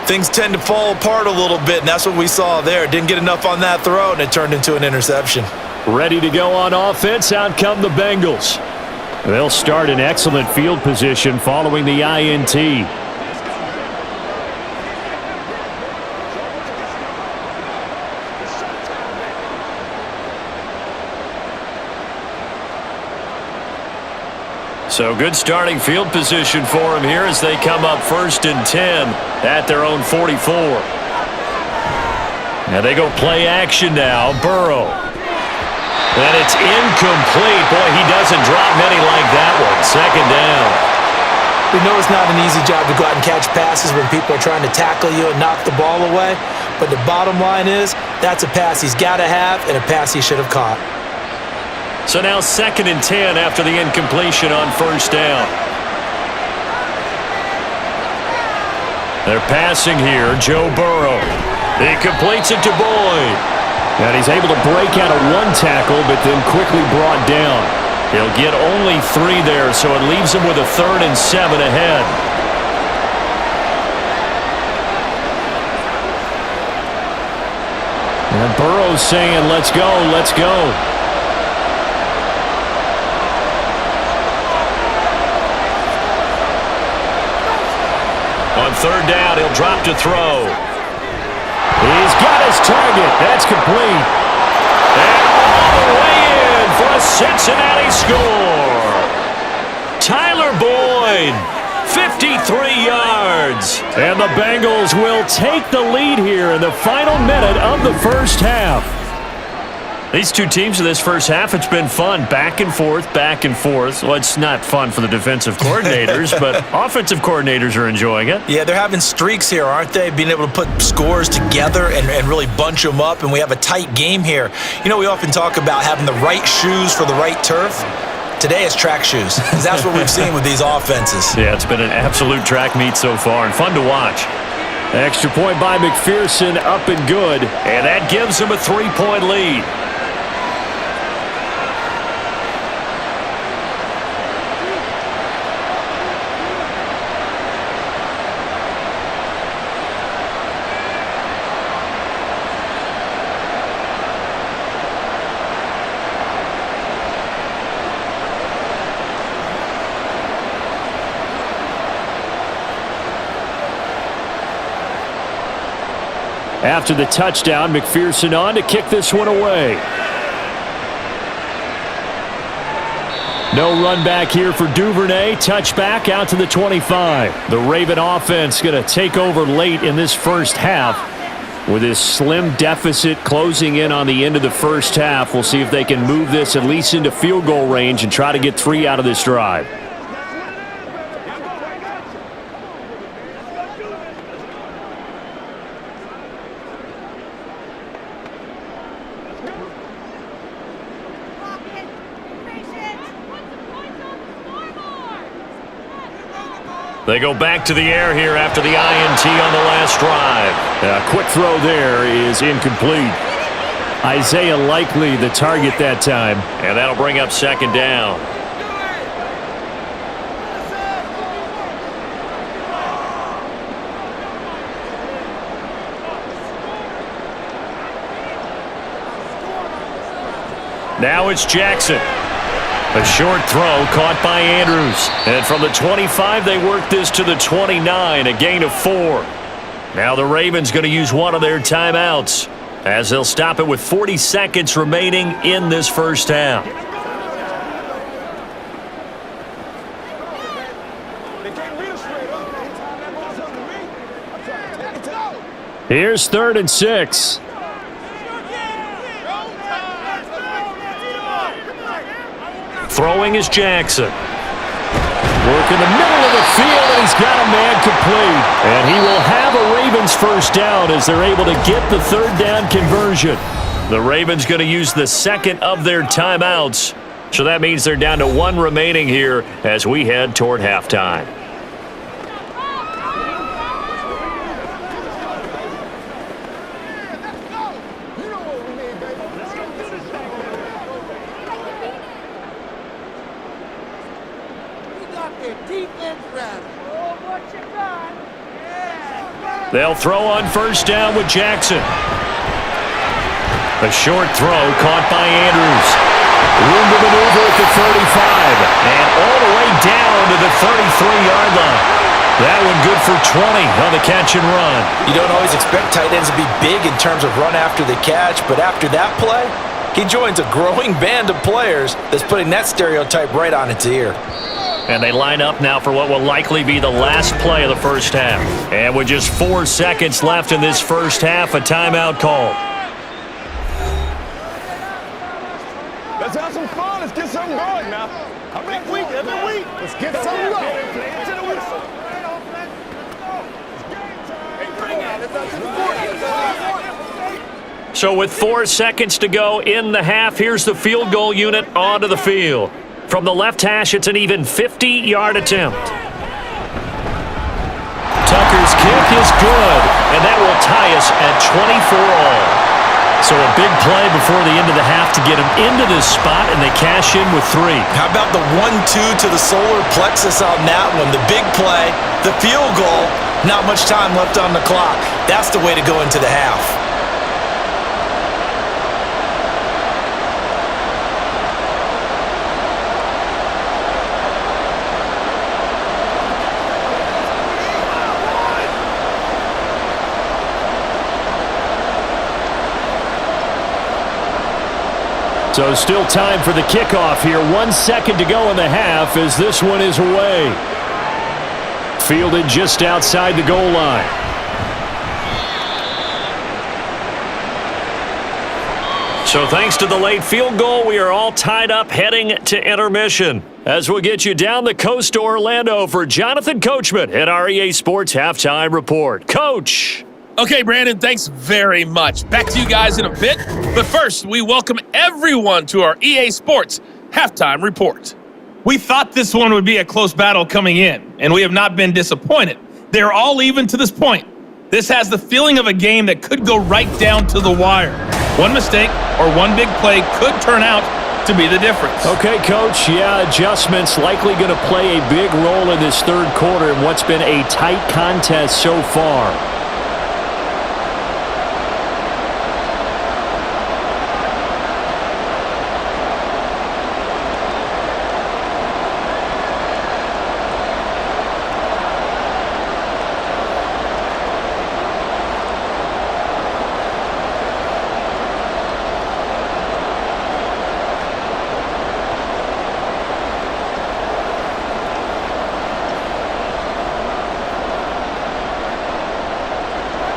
things tend to fall apart a little bit, and that's what we saw there. Didn't get enough on that throw, and it turned into an interception. Ready to go on offense. Out come the Bengals. They'll start in excellent field position following the INT. So good starting field position for him here as they come up 1st and 10 at their own 44. And they go play action now. Burrow. And it's incomplete. Boy, he doesn't drop many like that one. Second down. We know it's not an easy job to go out and catch passes when people are trying to tackle you and knock the ball away. But the bottom line is that's a pass he's got to have and a pass he should have caught. So now 2nd and 10 after the incompletion on first down. They're passing here. Joe Burrow. He completes it to Boyd. And he's able to break out of one tackle, but then quickly brought down. He'll get only 3 there, so it leaves him with a 3rd and 7 ahead. And Burrow's saying, let's go, let's go. On 3rd down, he'll drop to throw. He's got his target. That's complete. And all the way in for a Cincinnati score. Tyler Boyd, 53 yards. And the Bengals will take the lead here in the final minute of the first half. These two teams in this first half, it's been fun. Back and forth, back and forth. Well, it's not fun for the defensive coordinators, but offensive coordinators are enjoying it. Yeah, they're having streaks here, aren't they? Being able to put scores together and really bunch them up, and we have a tight game here. You know, we often talk about having the right shoes for the right turf. Today it's track shoes, because that's what we've seen with these offenses. Yeah, it's been an absolute track meet so far and fun to watch. Extra point by McPherson, up and good, and that gives them a 3-point lead. After the touchdown, McPherson on to kick this one away. No run back here for Duvernay. Touchback out to the 25. The Raven offense going to take over late in this first half with this slim deficit closing in on the end of the first half. We'll see if they can move this at least into field goal range and try to get 3 out of this drive. They go back to the air here after the INT on the last drive. A quick throw there is incomplete. Isaiah Likely the target that time, and that'll bring up second down. Now it's Jackson. A short throw caught by Andrews. And from the 25, they work this to the 29, a gain of 4. Now the Ravens going to use one of their timeouts as they'll stop it with 40 seconds remaining in this first half. Here's 3rd and 6. Throwing is Jackson. Work in the middle of the field, and he's got a man complete. And he will have a Ravens first down as they're able to get the 3rd down conversion. The Ravens going to use the second of their timeouts. So that means they're down to 1 remaining here as we head toward halftime. They'll throw on first down with Jackson. A short throw caught by Andrews. Room to maneuver at the 35. And all the way down to the 33-yard line. That one good for 20 on the catch and run. You don't always expect tight ends to be big in terms of run after the catch, but after that play, he joins a growing band of players that's putting that stereotype right on its ear. And they line up now for what will likely be the last play of the first half. And with just 4 seconds left in this first half, a timeout call. Let's have some fun. Let's get something going now. Every week. Let's get something going. So with 4 seconds to go in the half, here's the field goal unit onto the field. From the left hash, it's an even 50-yard attempt. Tucker's kick is good, and that will tie us at 24 all. So a big play before the end of the half to get them into this spot, and they cash in with 3. How about the 1-2 to the solar plexus on that one? The big play, the field goal, not much time left on the clock. That's the way to go into the half. So still time for the kickoff here. 1 second to go in the half as this one is away. Fielded just outside the goal line. So thanks to the late field goal, we are all tied up heading to intermission. As we'll get you down the coast to Orlando for Jonathan Coachman at our EA Sports Halftime Report. Coach! Okay, Brandon, thanks very much. Back to you guys in a bit. But first, we welcome everyone to our EA Sports Halftime Report. We thought this one would be a close battle coming in, and we have not been disappointed. They're all even to this point. This has the feeling of a game that could go right down to the wire. One mistake or one big play could turn out to be the difference. Okay, Coach. Yeah, adjustments likely going to play a big role in this third quarter in what's been a tight contest so far.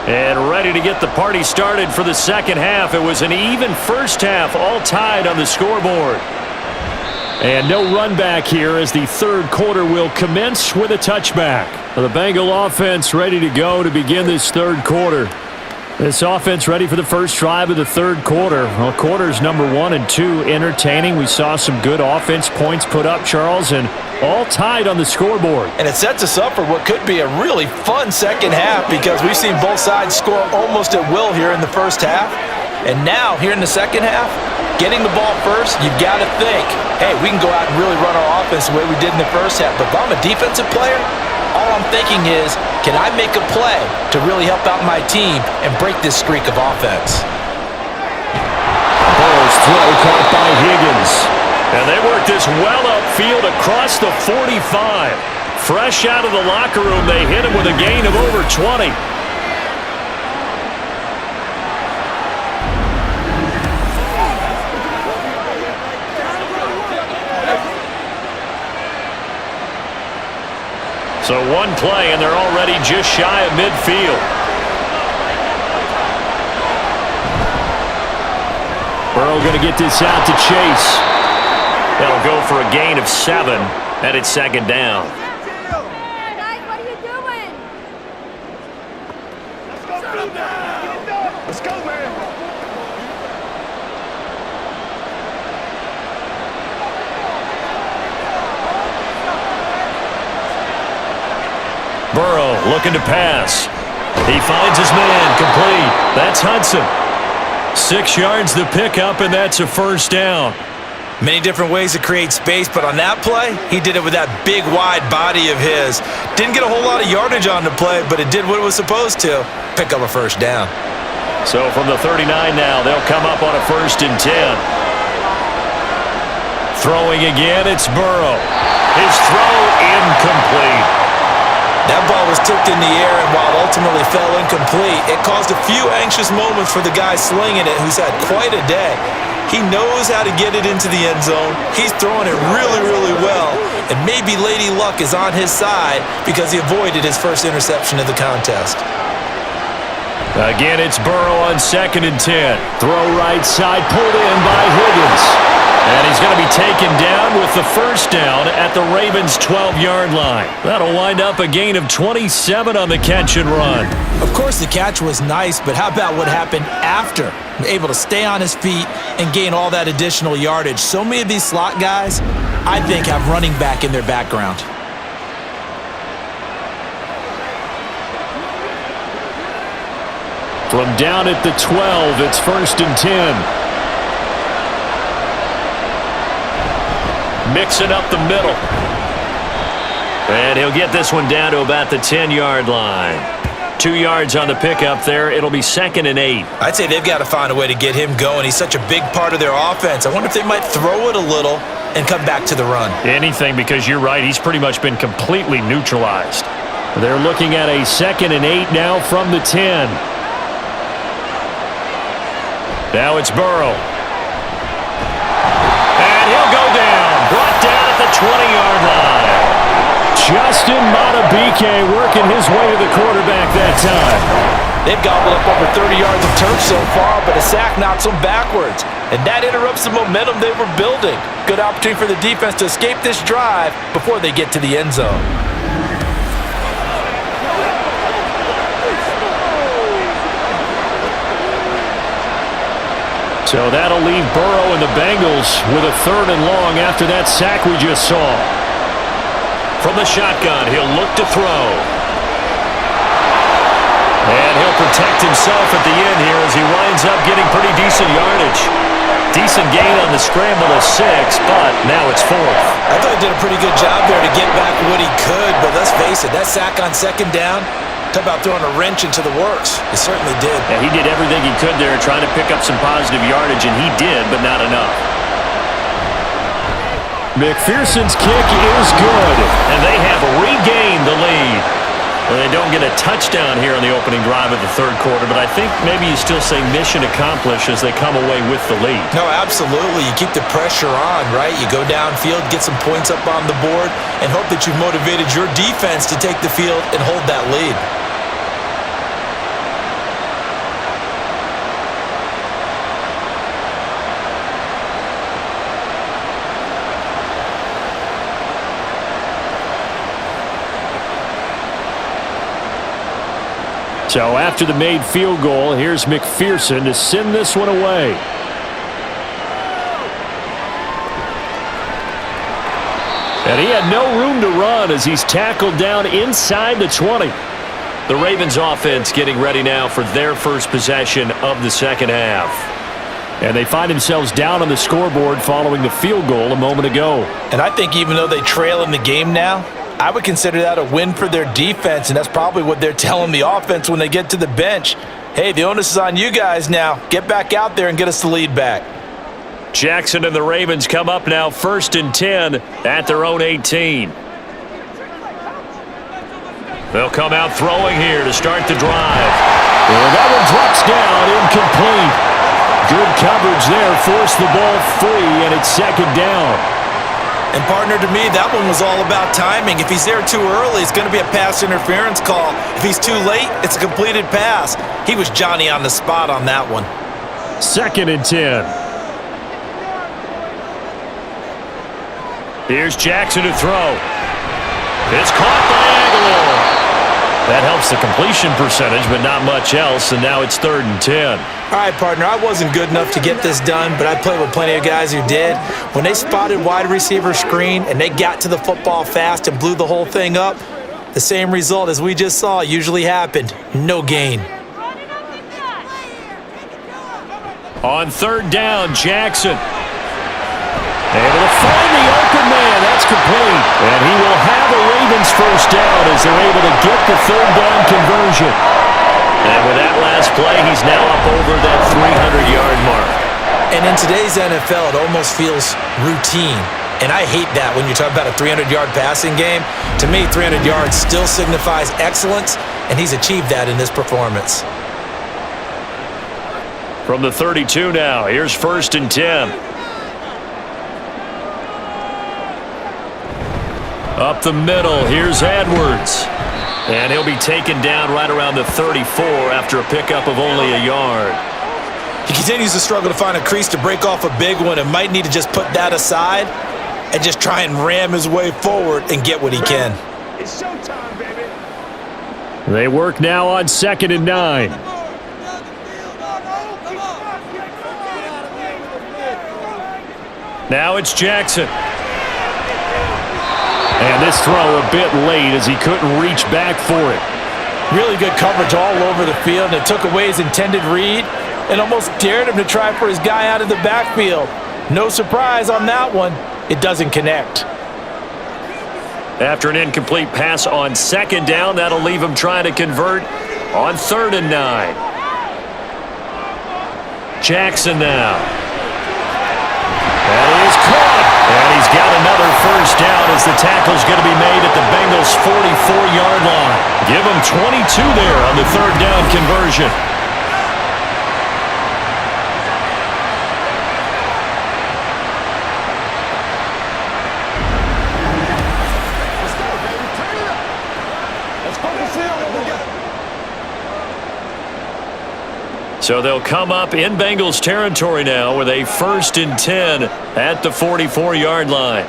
And ready to get the party started for the second half. It was an even first half, all tied on the scoreboard. And no run back here as the third quarter will commence with a touchback. The Bengal offense ready to go to begin this third quarter. This offense ready for the first drive of the third quarter. Well, quarters number 1 and 2 entertaining. We saw some good offense points put up, Charles, and all tied on the scoreboard. And it sets us up for what could be a really fun second half because we've seen both sides score almost at will here in the first half. And now, here in the second half, getting the ball first, you've got to think, hey, we can go out and really run our offense the way we did in the first half. But if I'm a defensive player, all I'm thinking is, can I make a play to really help out my team and break this streak of offense? Burrow's throw caught by Higgins. And they work this well upfield across the 45. Fresh out of the locker room, they hit him with a gain of over 20. So one play, and they're already just shy of midfield. Burrow going to get this out to Chase. They'll go for a gain of 7, and it's second down. Guys, what are you doing? Let's go, man. Burrow looking to pass. He finds his man, complete. That's Hudson. 6 yards the pickup, and that's a first down. Many different ways to create space, but on that play, he did it with that big, wide body of his. Didn't get a whole lot of yardage on the play, but it did what it was supposed to. Pick up a first down. So from the 39 now, they'll come up on a 1st and 10. Throwing again, it's Burrow. His throw incomplete. That ball was tipped in the air, and while it ultimately fell incomplete, it caused a few anxious moments for the guy slinging it, who's had quite a day. He knows how to get it into the end zone. He's throwing it really, really well. And maybe Lady Luck is on his side because he avoided his first interception of the contest. Again, it's Burrow on 2nd and 10. Throw right side, pulled in by Higgins. And he's going to be taken down with the first down at the Ravens' 12-yard line. That'll wind up a gain of 27 on the catch and run. Of course, the catch was nice, but how about what happened after? Able to stay on his feet and gain all that additional yardage. So many of these slot guys, I think, have running back in their background. From down at the 12, it's 1st and 10. Mixing up the middle. And he'll get this one down to about the 10-yard line. 2 yards on the pickup there. It'll be 2nd and 8. I'd say they've got to find a way to get him going. He's such a big part of their offense. I wonder if they might throw it a little and come back to the run. Anything, because you're right. He's pretty much been completely neutralized. They're looking at a 2nd and 8 now from the 10. Now it's Burrow. And he'll go down. Brought down at the 20-yard line. Justin Madubuike working his way to the quarterback that time. They've gobbled up over 30 yards of turf so far, but a sack knocks them backwards. And that interrupts the momentum they were building. Good opportunity for the defense to escape this drive before they get to the end zone. So that'll leave Burrow and the Bengals with a 3rd and long after that sack we just saw. From the shotgun, he'll look to throw. And he'll protect himself at the end here as he winds up getting pretty decent yardage. Decent gain on the scramble of 6, but now it's 4th. I thought he did a pretty good job there to get back what he could, but let's face it, that sack on 2nd down, talk about throwing a wrench into the works. He certainly did. Yeah, he did everything he could there trying to pick up some positive yardage, and he did, but not enough. McPherson's kick is good, and they have regained the lead. Well, they don't get a touchdown here on the opening drive of the 3rd quarter, but I think maybe you still say mission accomplished as they come away with the lead. No, absolutely. You keep the pressure on, right? You go downfield, get some points up on the board, and hope that you've motivated your defense to take the field and hold that lead. So after the made field goal, here's McPherson to send this one away. And he had no room to run as he's tackled down inside the 20. The Ravens offense getting ready now for their first possession of the 2nd half. And they find themselves down on the scoreboard following the field goal a moment ago. And I think even though they trail in the game now, I would consider that a win for their defense, and that's probably what they're telling the offense when they get to the bench. Hey, the onus is on you guys now. Get back out there and get us the lead back. Jackson and the Ravens come up now 1st and 10 at their own 18. They'll come out throwing here to start the drive. And that one drops down, incomplete. Good coverage there, forced the ball free, and it's 2nd down. And partner, to me, that one was all about timing. If he's there too early, it's going to be a pass interference call. If he's too late, it's a completed pass. He was Johnny on the spot on that one. 2nd and 10. Here's Jackson to throw. It's caught by Aguilar. That helps the completion percentage, but not much else, and now it's 3rd and 10. All right, partner, I wasn't good enough to get this done, but I played with plenty of guys who did. When they spotted wide receiver screen and they got to the football fast and blew the whole thing up, the same result as we just saw usually happened. No gain. On 3rd down, Jackson. Able to find the open man. That's complete. And he will have a Ravens first down as they're able to get the 3rd down conversion. And with that last play, he's now up over that 300-yard mark. And in today's NFL, it almost feels routine. And I hate that when you talk about a 300-yard passing game. To me, 300 yards still signifies excellence, and he's achieved that in this performance. From the 32 now, here's 1st and 10. Up the middle, here's Edwards. And he'll be taken down right around the 34 after a pickup of only a yard. He continues to struggle to find a crease to break off a big one and might need to just put that aside and just try and ram his way forward and get what he can. It's showtime, baby. They work now on 2nd and 9. Now it's Jackson. And this throw a bit late as he couldn't reach back for it. Really good coverage all over the field, and it took away his intended read and almost dared him to try for his guy out of the backfield. No surprise on that one. It doesn't connect. After an incomplete pass on 2nd down, that'll leave him trying to convert on 3rd and 9. Jackson now. That is caught. And he's got another first down as the tackle's going to be made at the Bengals' 44-yard line. Give him 22 there on the 3rd down conversion. Let's go, baby. Turn it up. Let's focus in on what we got. So they'll come up in Bengals territory now with a 1st and 10 at the 44-yard line.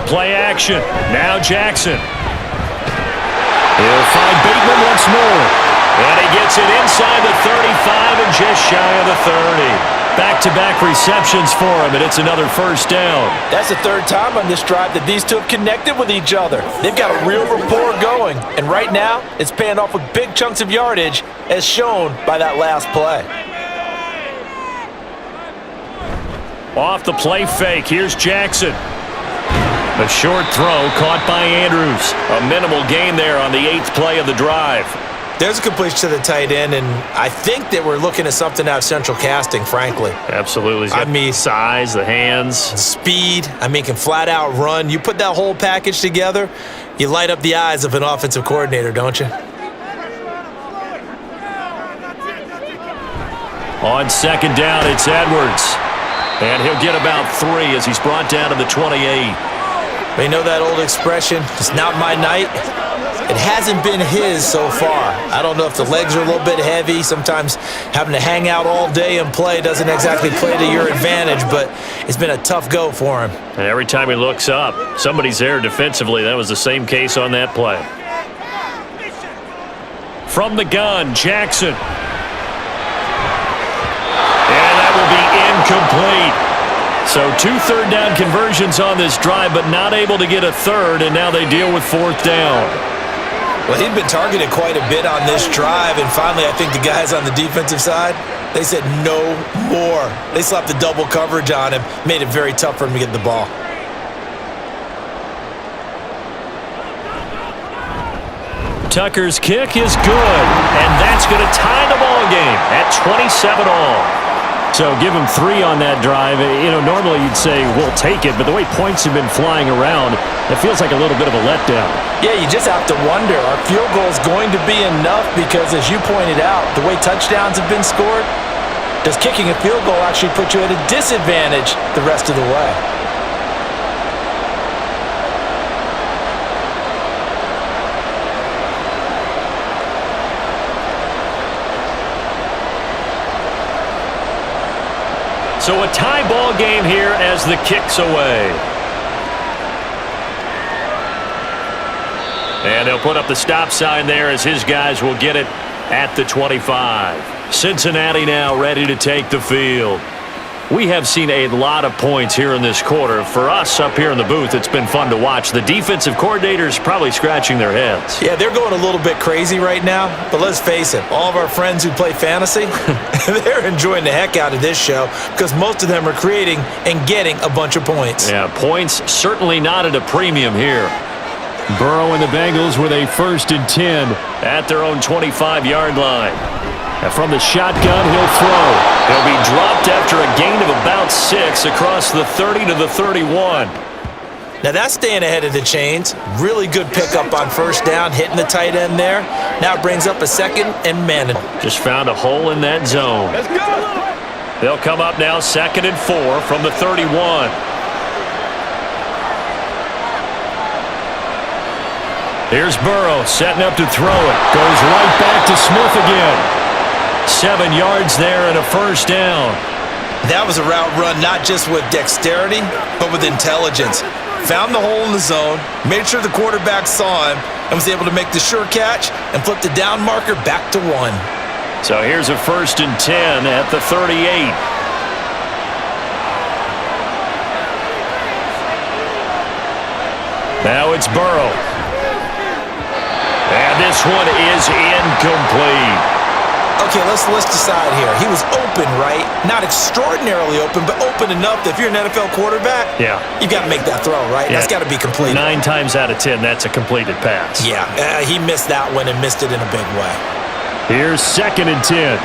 Play action. Now Jackson. He'll find Bateman once more. And he gets it inside the 35 and just shy of the 30. Back-to-back receptions for him, and it's another first down. That's the third time on this drive that these two have connected with each other. They've got a real rapport going, and right now it's paying off with big chunks of yardage as shown by that last play. Off the play fake, here's Jackson. A short throw caught by Andrews. A minimal gain there on the 8th play of the drive. There's a completion to the tight end, and I think that we're looking at something out of central casting, frankly. Absolutely. He's got size, the hands. Speed. Can flat out run. You put that whole package together, you light up the eyes of an offensive coordinator, don't you? On second down, it's Edwards. And he'll get about 3 as he's brought down to the 28. You know that old expression, it's not my night? It hasn't been his so far. I don't know if the legs are a little bit heavy. Sometimes having to hang out all day and play doesn't exactly play to your advantage, but it's been a tough go for him. And every time he looks up, somebody's there defensively. That was the same case on that play. From the gun, Jackson. And that will be incomplete. So 2 third-down conversions on this drive, but not able to get a third, and now they deal with 4th down. Well, he'd been targeted quite a bit on this drive, and finally I think the guys on the defensive side, they said no more. They slapped the double coverage on him, made it very tough for him to get the ball. Tucker's kick is good, and that's going to tie the ball game at 27 all. So give him 3 on that drive. Normally you'd say, we'll take it, but the way points have been flying around, it feels like a little bit of a letdown. Yeah, you just have to wonder, are field goals going to be enough? Because as you pointed out, the way touchdowns have been scored, does kicking a field goal actually put you at a disadvantage the rest of the way? So a tie ball game here as the kick's away. And they'll put up the stop sign there as his guys will get it at the 25. Cincinnati now ready to take the field. We have seen a lot of points here in this quarter. For us up here in the booth, it's been fun to watch. The defensive coordinators probably scratching their heads. Yeah, they're going a little bit crazy right now, but let's face it, all of our friends who play fantasy, they're enjoying the heck out of this show because most of them are creating and getting a bunch of points. Yeah, points certainly not at a premium here. Burrow and the Bengals with a 1st and 10 at their own 25-yard line. And from the shotgun, he'll throw. He'll be dropped after a gain of about 6 across the 30 to the 31. Now that's staying ahead of the chains. Really good pickup on first down, hitting the tight end there. Now it brings up a 2nd and manageable. Just found a hole in that zone. Let's go! They'll come up now 2nd and 4 from the 31. Here's Burrow setting up to throw it. Goes right back to Smith again. 7 yards there and a first down. That was a route run not just with dexterity, but with intelligence. Found the hole in the zone, made sure the quarterback saw him, and was able to make the sure catch and flip the down marker back to 1. So here's a 1st and 10 at the 38. Now it's Burrow. And this one is incomplete. Okay, let's decide here. He was open, right? Not extraordinarily open, but open enough that if you're an NFL quarterback, you've got to make that throw, right? Yeah. That's got to be completed. 9 times out of 10, that's a completed pass. Yeah, he missed that one and missed it in a big way. Here's 2nd and 10.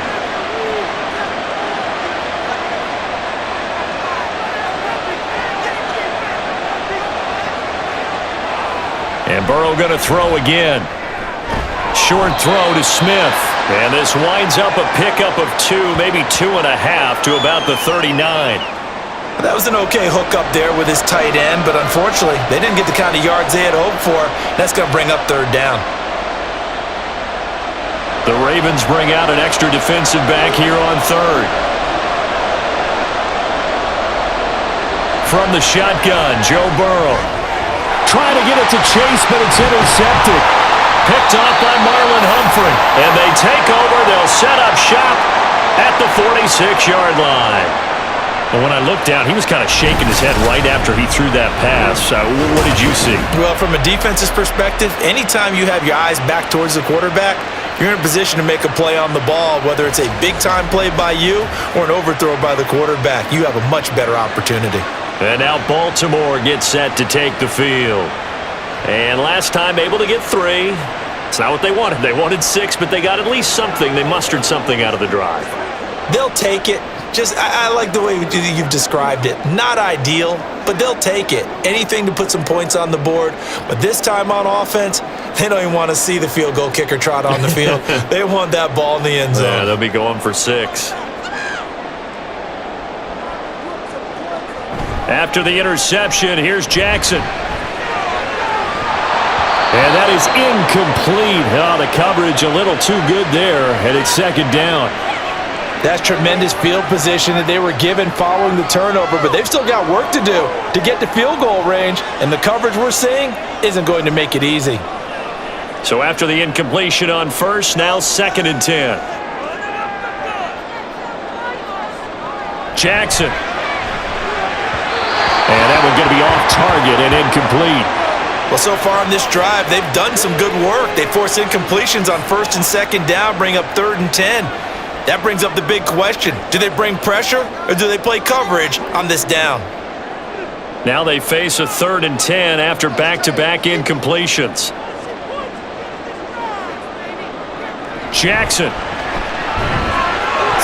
And Burrow going to throw again. Short throw to Smith. And this winds up a pickup of 2, maybe 2.5 to about the 39. That was an okay hook up there with his tight end, but unfortunately, they didn't get the kind of yards they had hoped for. That's going to bring up 3rd down. The Ravens bring out an extra defensive back here on 3rd. From the shotgun, Joe Burrow. Trying to get it to Chase, but it's intercepted. picked off by Marlon Humphrey. And they take over. They'll set up shop at the 46-yard line. But when I looked down, he was kind of shaking his head right after he threw that pass. What did you see? Well, from a defense's perspective, anytime you have your eyes back towards the quarterback, you're in a position to make a play on the ball, whether it's a big-time play by you or an overthrow by the quarterback. You have a much better opportunity. And now Baltimore gets set to take the field. And last time able to get 3. It's not what they wanted. They wanted 6, but they got at least something. They mustered something out of the drive. They'll take it. I like the way you've described it. Not ideal, but they'll take it. Anything to put some points on the board. But this time on offense, they don't even want to see the field goal kicker trot on the field. They want that ball in the end zone. Yeah, they'll be going for 6. After the interception, here's Jackson. And that is incomplete. Oh, the coverage a little too good there, and it's second down. That's tremendous field position that they were given following the turnover, but they've still got work to do to get to field goal range, and the coverage we're seeing isn't going to make it easy. So after the incompletion on first, now 2nd and 10. Jackson. And that one going to be off target and incomplete. Well, so far on this drive, they've done some good work. They force incompletions on 1st and 2nd down, bring up 3rd and 10. That brings up the big question. Do they bring pressure or do they play coverage on this down? Now they face a 3rd and 10 after back-to-back incompletions. Jackson.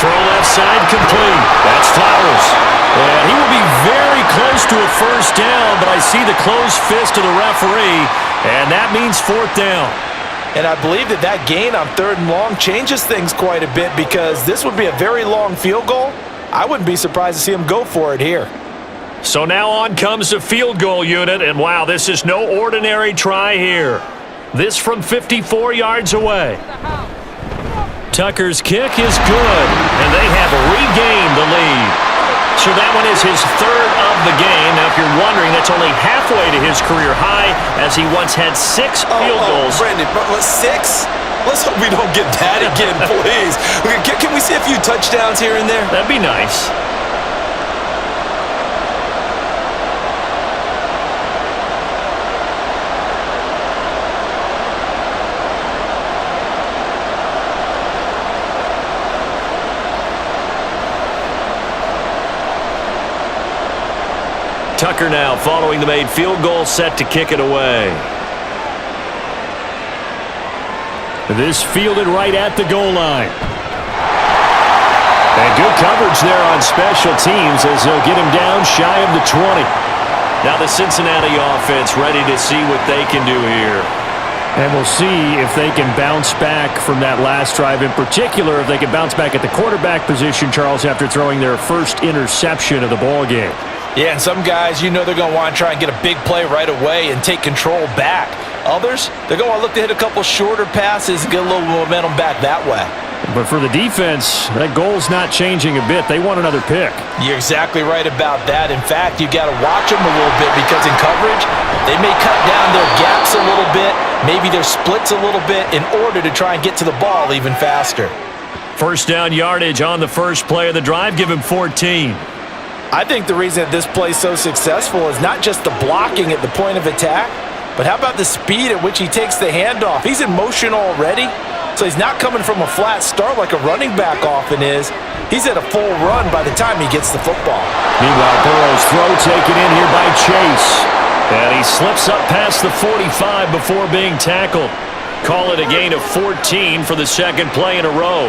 Throw left side complete. That's Flowers. And he will be very close to a first down, but I see the closed fist of the referee, and that means 4th down. And I believe that gain on 3rd and long changes things quite a bit because this would be a very long field goal. I wouldn't be surprised to see him go for it here. So now on comes the field goal unit, and wow, this is no ordinary try here. This from 54 yards away. Tucker's kick is good, and they have regained the lead. So that one is his 3rd of the game. Now, if you're wondering, that's only halfway to his career high, as he once had 6 field goals. Brandon, but 6? Let's hope we don't get that again, please. Can we see a few touchdowns here and there? That'd be nice. Tucker now following the made field goal, set to kick it away. This fielded right at the goal line. And good coverage there on special teams as they'll get him down shy of the 20. Now the Cincinnati offense ready to see what they can do here. And we'll see if they can bounce back from that last drive. In particular, if they can bounce back at the quarterback position, Charles, after throwing their first interception of the ball game. Yeah, and some guys, they're going to want to try and get a big play right away and take control back. Others, they're going to look to hit a couple shorter passes and get a little momentum back that way. But for the defense, that goal's not changing a bit. They want another pick. You're exactly right about that. In fact, you got to watch them a little bit because in coverage, they may cut down their gaps a little bit, maybe their splits a little bit in order to try and get to the ball even faster. First down yardage on the first play of the drive. Give him 14. I think the reason that this play is so successful is not just the blocking at the point of attack, but how about the speed at which he takes the handoff? He's in motion already, so he's not coming from a flat start like a running back often is. He's at a full run by the time he gets the football. Meanwhile, Burrow's throw taken in here by Chase. And he slips up past the 45 before being tackled. Call it a gain of 14 for the second play in a row.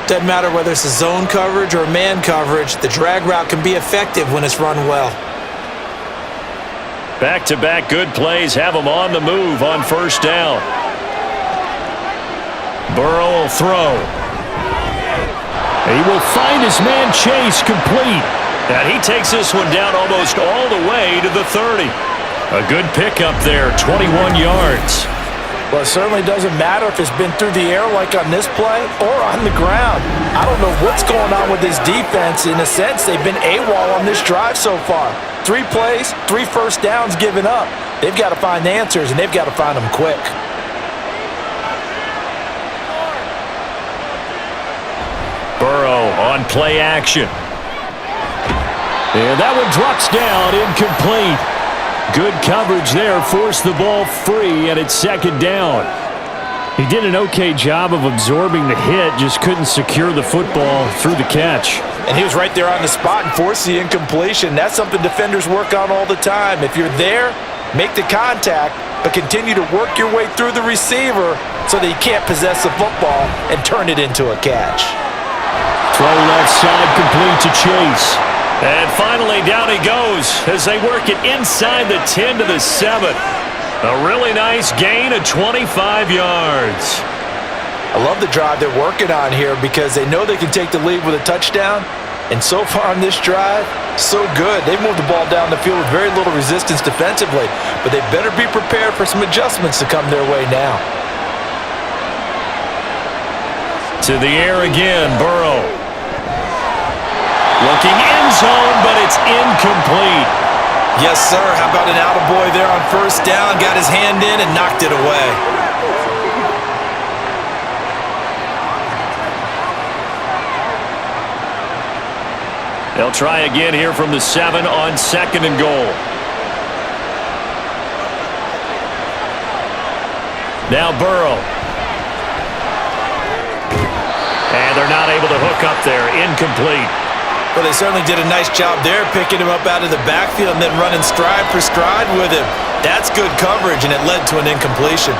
Doesn't matter whether it's a zone coverage or man coverage, the drag route can be effective when it's run well. Back-to-back good plays have him on the move on first down. Burrow will throw. He will find his man Chase complete. And he takes this one down almost all the way to the 30. A good pickup there, 21 yards. Well, it certainly doesn't matter if it's been through the air like on this play or on the ground. I don't know what's going on with this defense. In a sense, they've been AWOL on this drive so far. 3 plays, 3 first downs given up. They've got to find answers, and they've got to find them quick. Burrow on play action. And that one drops down, incomplete. Good coverage there, forced the ball free, and it's second down. He did an okay job of absorbing the hit, just couldn't secure the football through the catch. And he was right there on the spot and forced the incompletion. That's something defenders work on all the time. If you're there, make the contact, but continue to work your way through the receiver so that he can't possess the football and turn it into a catch. Throw left side, complete to Chase. And finally, down he goes as they work it inside the 10 to the 7. A really nice gain of 25 yards. I love the drive they're working on here because they know they can take the lead with a touchdown. And so far on this drive, so good. They've moved the ball down the field with very little resistance defensively, but they better be prepared for some adjustments to come their way now. To the air again, Burrow. Looking end zone, but it's incomplete. Yes, sir. How about an attaboy there on first down? Got his hand in and knocked it away. They'll try again here from the 7 on 2nd and goal. Now Burrow. And they're not able to hook up there. Incomplete. Well, they certainly did a nice job there, picking him up out of the backfield and then running stride for stride with him. That's good coverage, and it led to an incompletion.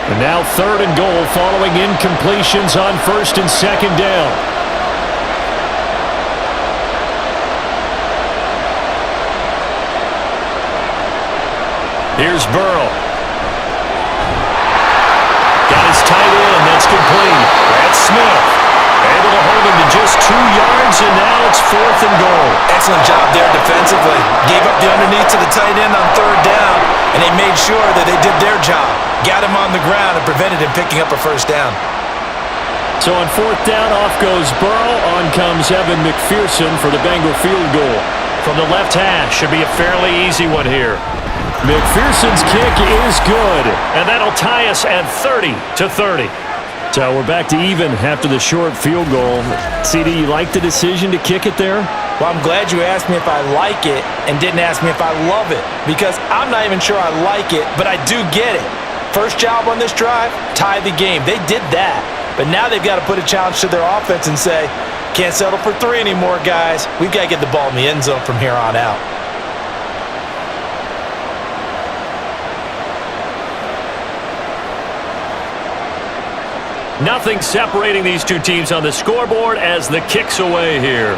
And now 3rd and goal following incompletions on 1st and 2nd down. Here's Burrow. Got his tight end. That's complete. That's Smith. Able to hold him to just 2 yards, and now it's 4th and goal. Excellent job there defensively. Gave up the underneath to the tight end on 3rd down, and they made sure that they did their job. Got him on the ground and prevented him picking up a first down. So on 4th down, off goes Burrow. On comes Evan McPherson for the Bengal field goal. From the left hash, should be a fairly easy one here. McPherson's kick is good, and that'll tie us at 30-30. So we're back to even after the short field goal. CD, you like the decision to kick it there? Well, I'm glad you asked me if I like it and didn't ask me if I love it, because I'm not even sure I like it, but I do get it. First job on this drive, tie the game. They did that, but now they've got to put a challenge to their offense and say, can't settle for 3 anymore, guys. We've got to get the ball in the end zone from here on out. Nothing separating these two teams on the scoreboard as the kick's away here.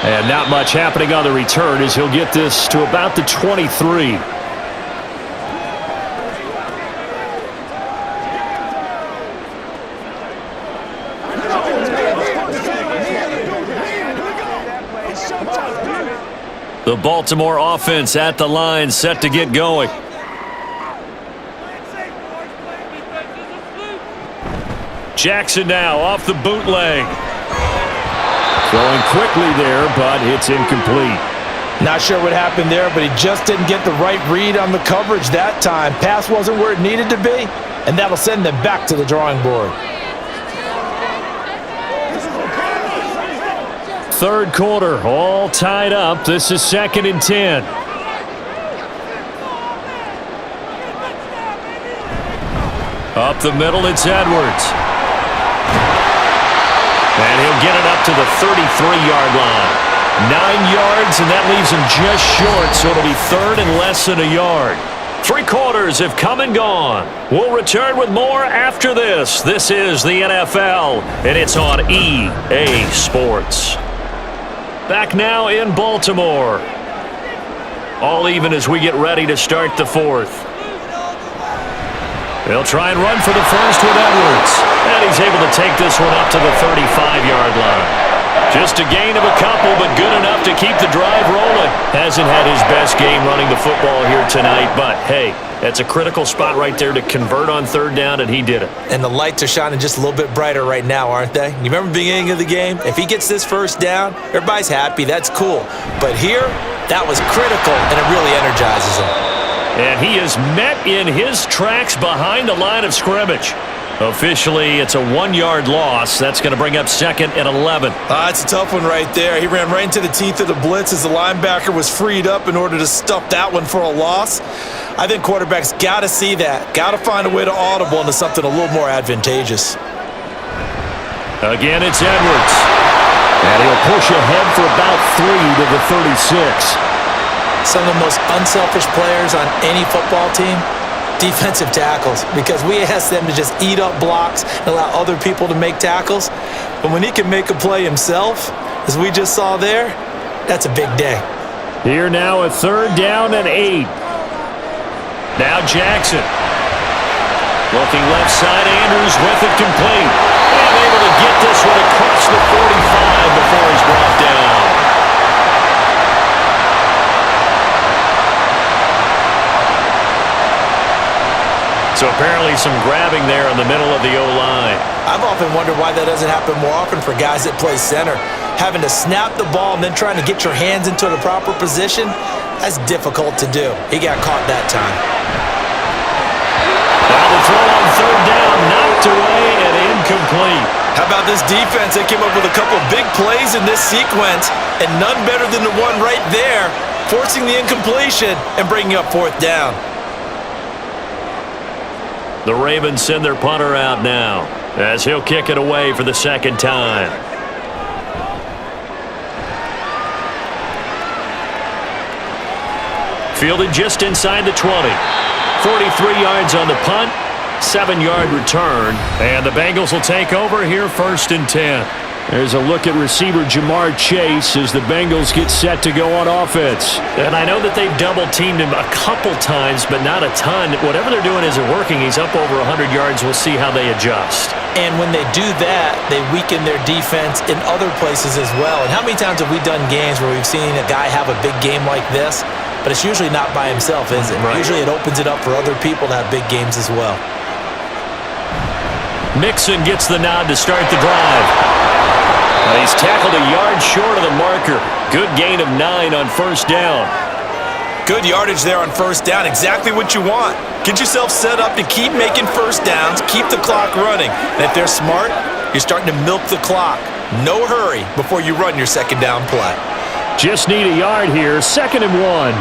And not much happening on the return as he'll get this to about the 23. The Baltimore offense at the line, set to get going. Jackson now off the bootleg. Throwing quickly there, but it's incomplete. Not sure what happened there, but he just didn't get the right read on the coverage that time. Pass wasn't where it needed to be, and that'll send them back to the drawing board. 3rd quarter, all tied up. This is 2nd and 10. Up the middle, it's Edwards. And he'll get it up to the 33-yard line. 9 yards, and that leaves him just short, so it'll be 3rd and less than a yard. 3 quarters have come and gone. We'll return with more after this. This is the NFL, and it's on EA Sports. Back now in Baltimore. All even as we get ready to start the 4th. They'll try and run for the first with Edwards. And he's able to take this one up to the 35-yard line. Just a gain of a couple, but good enough to keep the drive rolling. Hasn't had his best game running the football here tonight, but hey, That's a critical spot right there to convert on third down, and he did it. And the lights are shining just a little bit brighter right now, aren't they? You remember the beginning of the game? If he gets this first down, everybody's happy. That's cool. But here, that was critical, and it really energizes him. And he is met in his tracks behind the line of scrimmage. Officially, it's a 1-yard loss. That's going to bring up 2nd and 11. It's a tough one right there. He ran right into the teeth of the blitz as the linebacker was freed up in order to stuff that one for a loss. I think quarterbacks got to see that. Got to find a way to audible into something a little more advantageous. Again, it's Edwards. And he'll push ahead for about 3 to the 36. Some of the most unselfish players on any football team, defensive tackles, because we ask them to just eat up blocks and allow other people to make tackles. But when he can make a play himself, as we just saw there, that's a big day. Here now a 3rd down and 8. Now Jackson. Looking left side, Andrews with it complete. And able to get this one across the 45 before he's brought down. So apparently some grabbing there in the middle of the O-line. I've often wondered why that doesn't happen more often for guys that play center. Having to snap the ball and then trying to get your hands into the proper position, that's difficult to do. He got caught that time. Now the throw on 3rd down, knocked away and incomplete. How about this defense? They came up with a couple of big plays in this sequence, and none better than the one right there, forcing the incompletion and bringing up 4th down. The Ravens send their punter out now as he'll kick it away for the 2nd time. Fielded just inside the 20. 43 yards on the punt, 7-yard return, and the Bengals will take over here 1st and 10. There's a look at receiver Jamar Chase as the Bengals get set to go on offense. And I know that they've double-teamed him a couple times, but not a ton. Whatever they're doing isn't working. He's up over 100 yards. We'll see how they adjust. And when they do that, they weaken their defense in other places as well. And how many times have we done games where we've seen a guy have a big game like this? But it's usually not by himself, is it? Right. Usually it opens it up for other people to have big games as well. Mixon gets the nod to start the drive. He's tackled a yard short of the marker. Good gain of 9 on 1st down. Good yardage there on 1st down. Exactly what you want. Get yourself set up to keep making 1st downs, keep the clock running. And if they're smart, you're starting to milk the clock. No hurry before you run your 2nd down play. Just need a yard here. 2nd and 1.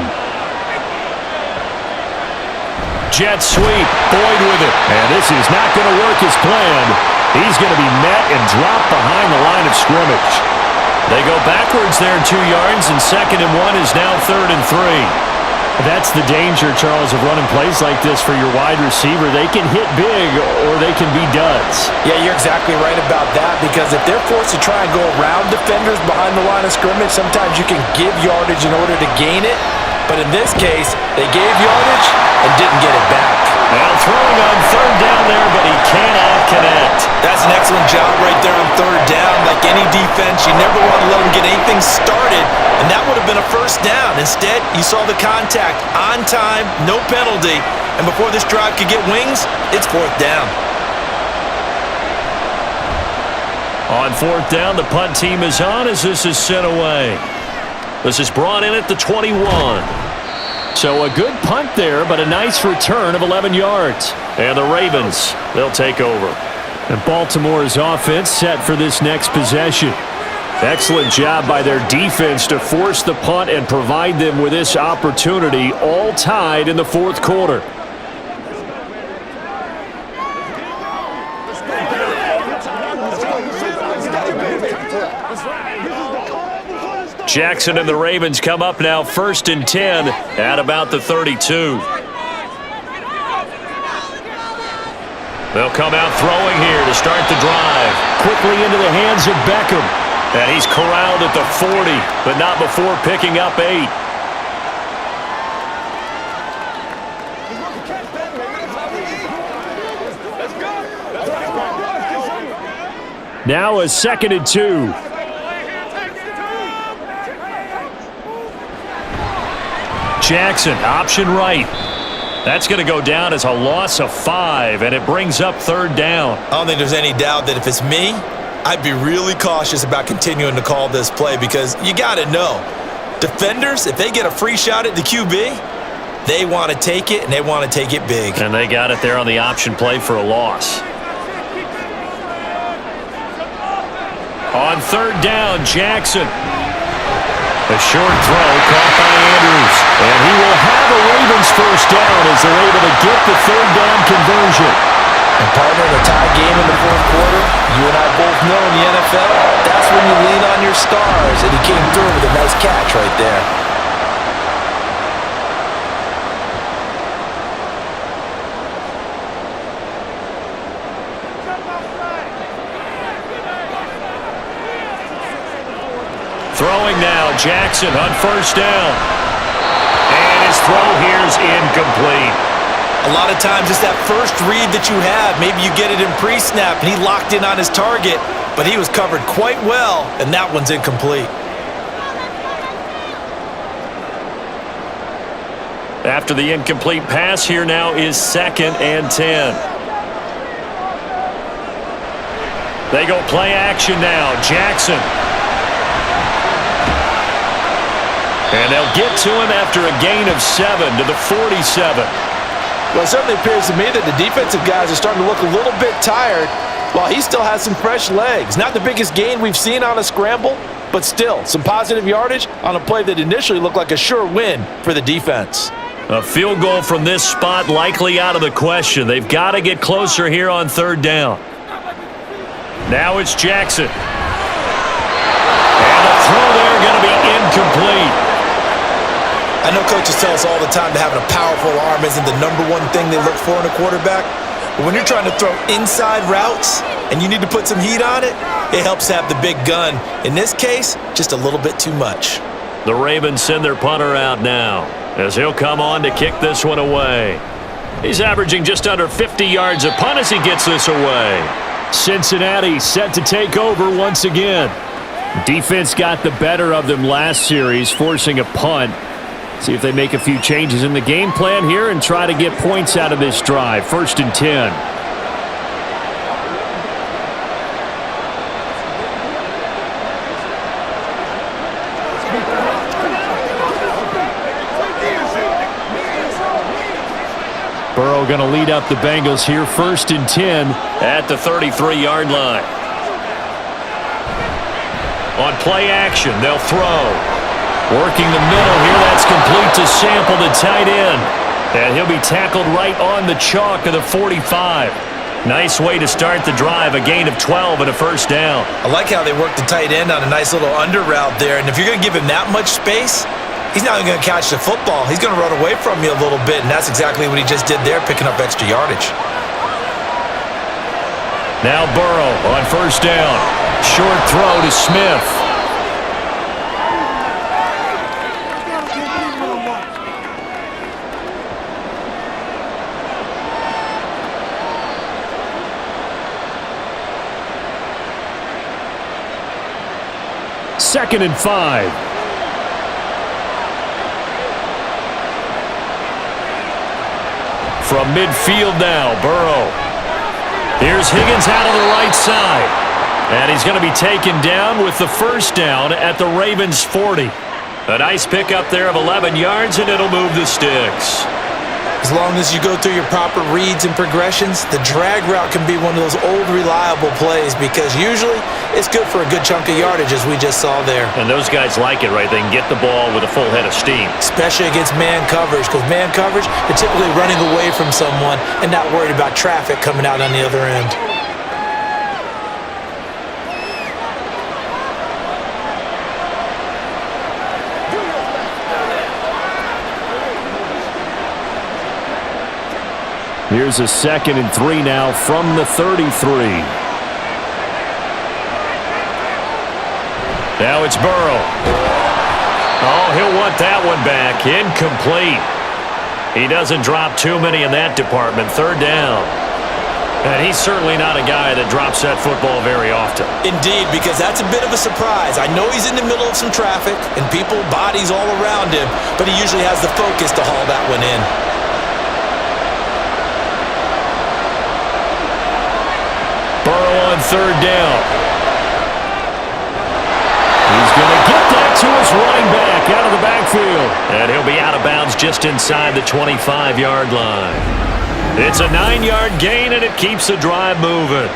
Jet sweep. Boyd with it. And this is not going to work as planned. He's going to be met and dropped behind the line of scrimmage. They go backwards there 2 yards, and 2nd and 1 is now 3rd and 3. That's the danger, Charles, of running plays like this for your wide receiver. They can hit big or they can be duds. Yeah, you're exactly right about that, because if they're forced to try and go around defenders behind the line of scrimmage, sometimes you can give yardage in order to gain it. But in this case, they gave yardage and didn't get it back. Now throwing on 3rd down there, but he cannot connect. That's an excellent job right there on 3rd down. Like any defense, you never want to let them get anything started, and that would have been a 1st down. Instead, you saw the contact on time, no penalty, and before this drive could get wings, it's 4th down. On 4th down, the punt team is on as this is sent away. This is brought in at the 21. So a good punt there, but a nice return of 11 yards. And the Ravens, they'll take over. And Baltimore's offense set for this next possession. Excellent job by their defense to force the punt and provide them with this opportunity, all tied in the 4th quarter. Jackson and the Ravens come up now 1st and 10 at about the 32. They'll come out throwing here to start the drive. Quickly into the hands of Beckham. And he's corralled at the 40, but not before picking up 8. Now a 2nd and 2. Jackson, option right. That's going to go down as a loss of 5, and it brings up third down. I don't think there's any doubt that if it's me, I'd be really cautious about continuing to call this play because you got to know, defenders, if they get a free shot at the QB, they want to take it, and they want to take it big. And they got it there on the option play for a loss. On third down, Jackson. A short throw caught by Andrews. And he will have a Ravens first down as they're able to get the third down conversion. And partner, in a tie game in the fourth quarter, you and I both know in the NFL, that's when you lean on your stars. And he came through with a nice catch right there. Throwing now, Jackson on first down. And his throw here's incomplete. A lot of times it's that first read that you have. Maybe you get it in pre-snap, and he locked in on his target, but he was covered quite well, and that one's incomplete. After the incomplete pass, here now is 2nd and 10. They go play action now. Jackson. And they'll get to him after a gain of 7 to the 47. Well, it certainly appears to me that the defensive guys are starting to look a little bit tired while he still has some fresh legs. Not the biggest gain we've seen on a scramble, but still some positive yardage on a play that initially looked like a sure win for the defense. A field goal from this spot likely out of the question. They've got to get closer here on third down. Now it's Jackson. And the throw there going to be incomplete. I know coaches tell us all the time that having a powerful arm isn't the number one thing they look for in a quarterback. But when you're trying to throw inside routes and you need to put some heat on it, it helps have the big gun. In this case, just a little bit too much. The Ravens send their punter out now as he'll come on to kick this one away. He's averaging just under 50 yards a punt as he gets this away. Cincinnati set to take over once again. Defense got the better of them last series, forcing a punt. See if they make a few changes in the game plan here and try to get points out of this drive. 1st and 10. Burrow going to lead up the Bengals here. 1st and 10 at the 33-yard line. On play action, they'll throw. Working the middle here, that's complete to Sample, the tight end. And he'll be tackled right on the chalk of the 45. Nice way to start the drive, a gain of 12 and a first down. I like how they work the tight end on a nice little under route there. And if you're going to give him that much space, he's not even going to catch the football. He's going to run away from you a little bit, and that's exactly what he just did there, picking up extra yardage. Now Burrow on first down. Short throw to Smith. Second and 5. From midfield now, Burrow. Here's Higgins out on the right side. And he's going to be taken down with the first down at the Ravens' 40. A nice pickup there of 11 yards, and it'll move the sticks. As long as you go through your proper reads and progressions, the drag route can be one of those old reliable plays because usually it's good for a good chunk of yardage as we just saw there. And those guys like it, right? They can get the ball with a full head of steam. Especially against man coverage because man coverage, you're typically running away from someone and not worried about traffic coming out on the other end. Here's a 2nd and 3 now from the 33. Now it's Burrow. Oh, he'll want that one back. Incomplete. He doesn't drop too many in that department. Third down. And he's certainly not a guy that drops that football very often. Indeed, because that's a bit of a surprise. I know he's in the middle of some traffic and people, bodies all around him, but he usually has the focus to haul that one in. third down. He's going to get that to his running back out of the backfield. And he'll be out of bounds just inside the 25-yard line. It's a 9-yard gain, and it keeps the drive moving.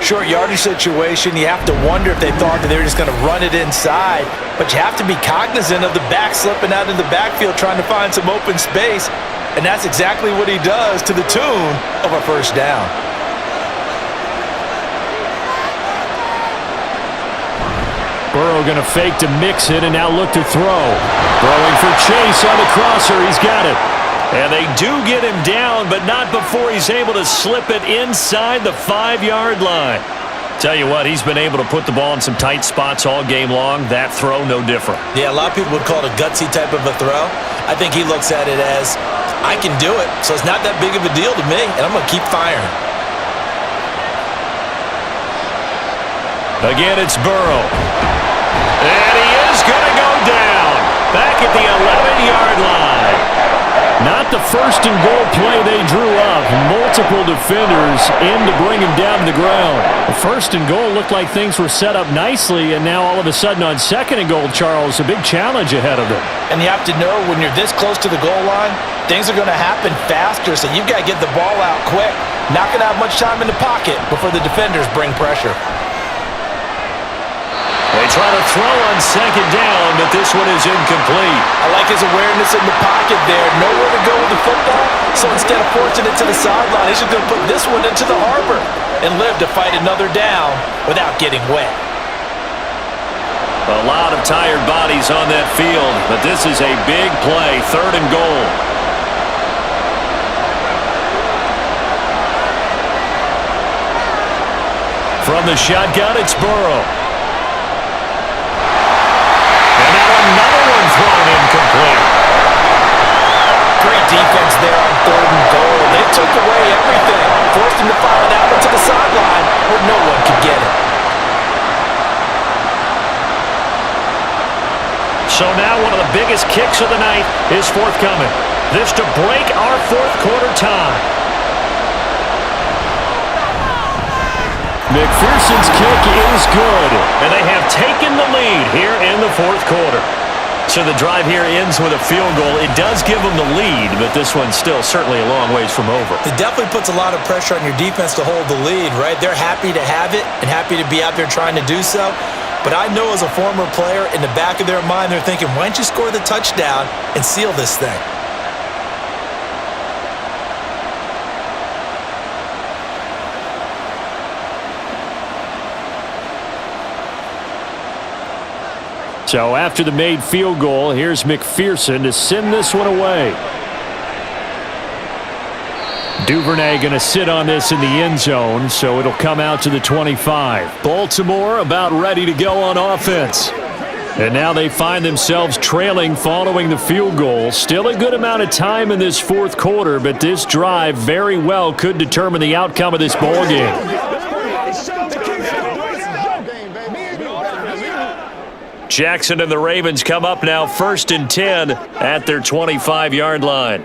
Short yardage situation, you have to wonder if they thought that they were just going to run it inside. But you have to be cognizant of the back slipping out of the backfield trying to find some open space. And that's exactly what he does to the tune of a first down. Burrow going to fake to mix it and now look to throw. Throwing for Chase on the crosser. He's got it. And they do get him down, but not before he's able to slip it inside the 5-yard line. Tell you what, he's been able to put the ball in some tight spots all game long. That throw, no different. Yeah, a lot of people would call it a gutsy type of a throw. I think he looks at it as, I can do it, so it's not that big of a deal to me, and I'm going to keep firing. Again, it's Burrow. And he is going to go down. Back at the 11-yard line. Not the first and goal play they drew up. Multiple defenders in to bring him down to the ground. The first and goal looked like things were set up nicely, and now all of a sudden on second and goal, Charles, a big challenge ahead of them. And you have to know when you're this close to the goal line, things are going to happen faster, so you've got to get the ball out quick. Not going to have much time in the pocket before the defenders bring pressure. They try to throw on second down, but this one is incomplete. I like his awareness in the pocket there. Nowhere to go with the football, so instead of forcing it to the sideline, he's just going to put this one into the harbor and live to fight another down without getting wet. A lot of tired bodies on that field, but this is a big play, third and goal. From the shotgun, it's Burrow. Another one thrown incomplete. Great defense there on third and goal. They took away everything. Forced him to fire that one to the sideline where no one could get it. So now one of the biggest kicks of the night is forthcoming. This to break our fourth quarter tie. McPherson's kick is good, and they have taken the lead here in the fourth quarter. So the drive here ends with a field goal. It does give them the lead, but this one's still certainly a long ways from over. It definitely puts a lot of pressure on your defense to hold the lead, right? They're happy to have it and happy to be out there trying to do so. But I know as a former player, in the back of their mind, they're thinking, why don't you score the touchdown and seal this thing? So after the made field goal, here's McPherson to send this one away. Duvernay going to sit on this in the end zone, so it'll come out to the 25. Baltimore about ready to go on offense. And now they find themselves trailing following the field goal. Still a good amount of time in this fourth quarter, but this drive very well could determine the outcome of this ball game. Jackson and the Ravens come up now 1st and 10 at their 25-yard line.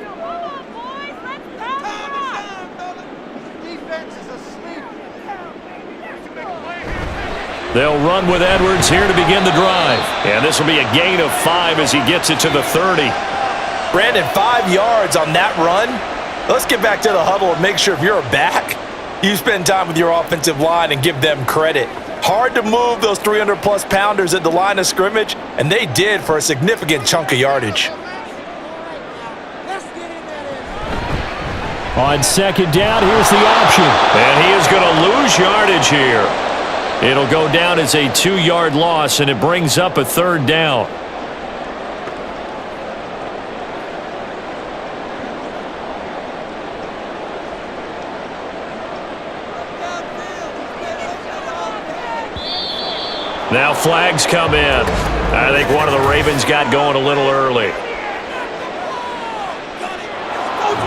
They'll run with Edwards here to begin the drive. And this will be a gain of 5 as he gets it to the 30. Brandon, 5 yards on that run. Let's get back to the huddle and make sure if you're a back, you spend time with your offensive line and give them credit. Hard to move those 300-plus pounders at the line of scrimmage, and they did for a significant chunk of yardage. On second down, here's the option. And he is going to lose yardage here. It'll go down as a 2-yard loss, and it brings up a third down. Now flags come in. I think one of the Ravens got going a little early.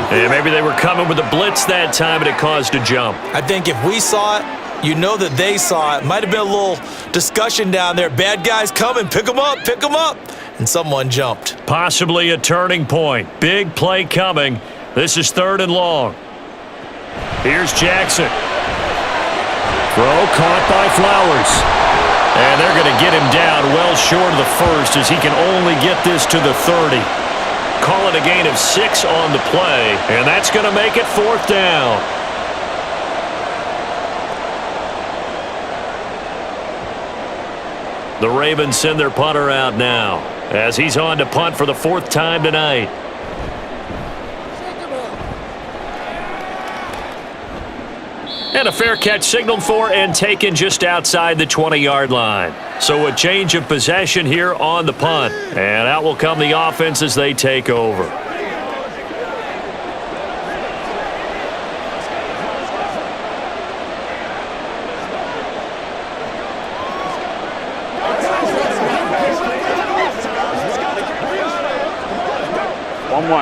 And maybe they were coming with a blitz that time and it caused a jump. I think if we saw it, you know that they saw it. Might have been a little discussion down there. Bad guys coming, pick them up, pick them up. And someone jumped. Possibly a turning point. Big play coming. This is 3rd and long. Here's Jackson. Throw caught by Flowers. And they're going to get him down well short of the first as he can only get this to the 30. Call it a gain of 6 on the play, and that's going to make it 4th down. The Ravens send their punter out now as he's on to punt for the 4th time tonight. And a fair catch signaled for and taken just outside the 20-yard line. So a change of possession here on the punt. And out will come the offense as they take over.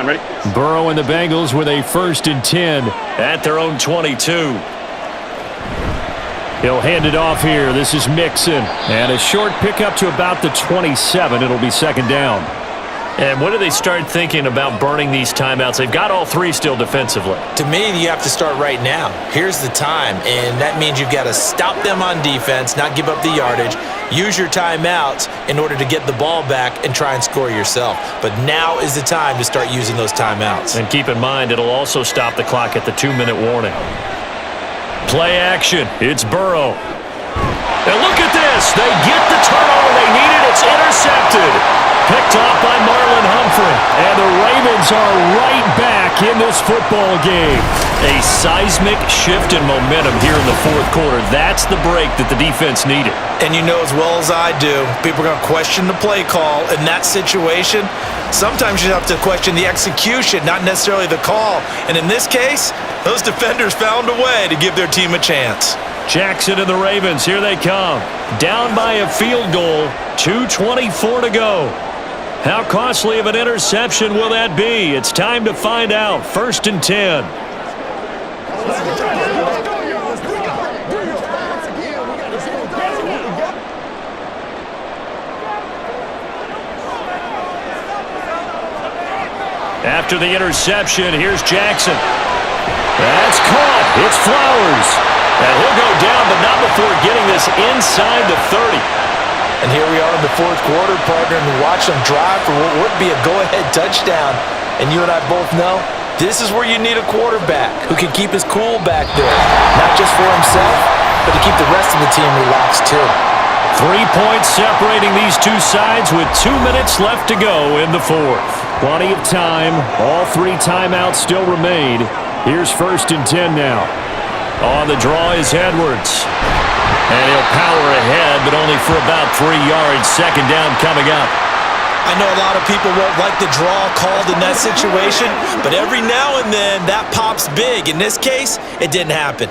Ready? Burrow and the Bengals with a 1st and 10 at their own 22. He'll hand it off here. This is Mixon. And a short pickup to about the 27. It'll be 2nd down. And when do they start thinking about burning these timeouts? They've got all 3 still defensively. To me, you have to start right now. Here's the time, and that means you've got to stop them on defense, not give up the yardage, use your timeouts in order to get the ball back and try and score yourself. But now is the time to start using those timeouts. And keep in mind, it'll also stop the clock at the 2-minute warning. Play action. It's Burrow. And look at this. They get the turnover they needed. It's intercepted. Picked off by Marlon Humphrey. And the Ravens are right back in this football game. A seismic shift in momentum here in the 4th quarter. That's the break that the defense needed. And you know as well as I do, people are going to question the play call in that situation. Sometimes you have to question the execution, not necessarily the call. And in this case, those defenders found a way to give their team a chance. Jackson and the Ravens, here they come. Down by a field goal, 2:24 to go. How costly of an interception will that be? It's time to find out. 1st and 10. After the interception, here's Jackson. That's caught. It's Flowers. And he'll go down, but not before getting this inside the 30. And here we are in the 4th quarter, partner, and watch them drive for what would be a go-ahead touchdown. And you and I both know this is where you need a quarterback who can keep his cool back there. Not just for himself, but to keep the rest of the team relaxed too. 3 points separating these two sides with 2 minutes left to go in the 4th. Plenty of time. All 3 timeouts still remain. Here's 1st and 10 now. On the draw is Edwards. And he'll power ahead, but only for about 3 yards. 2nd down coming up. I know a lot of people won't like the draw called in that situation, but every now and then that pops big. In this case, it didn't happen.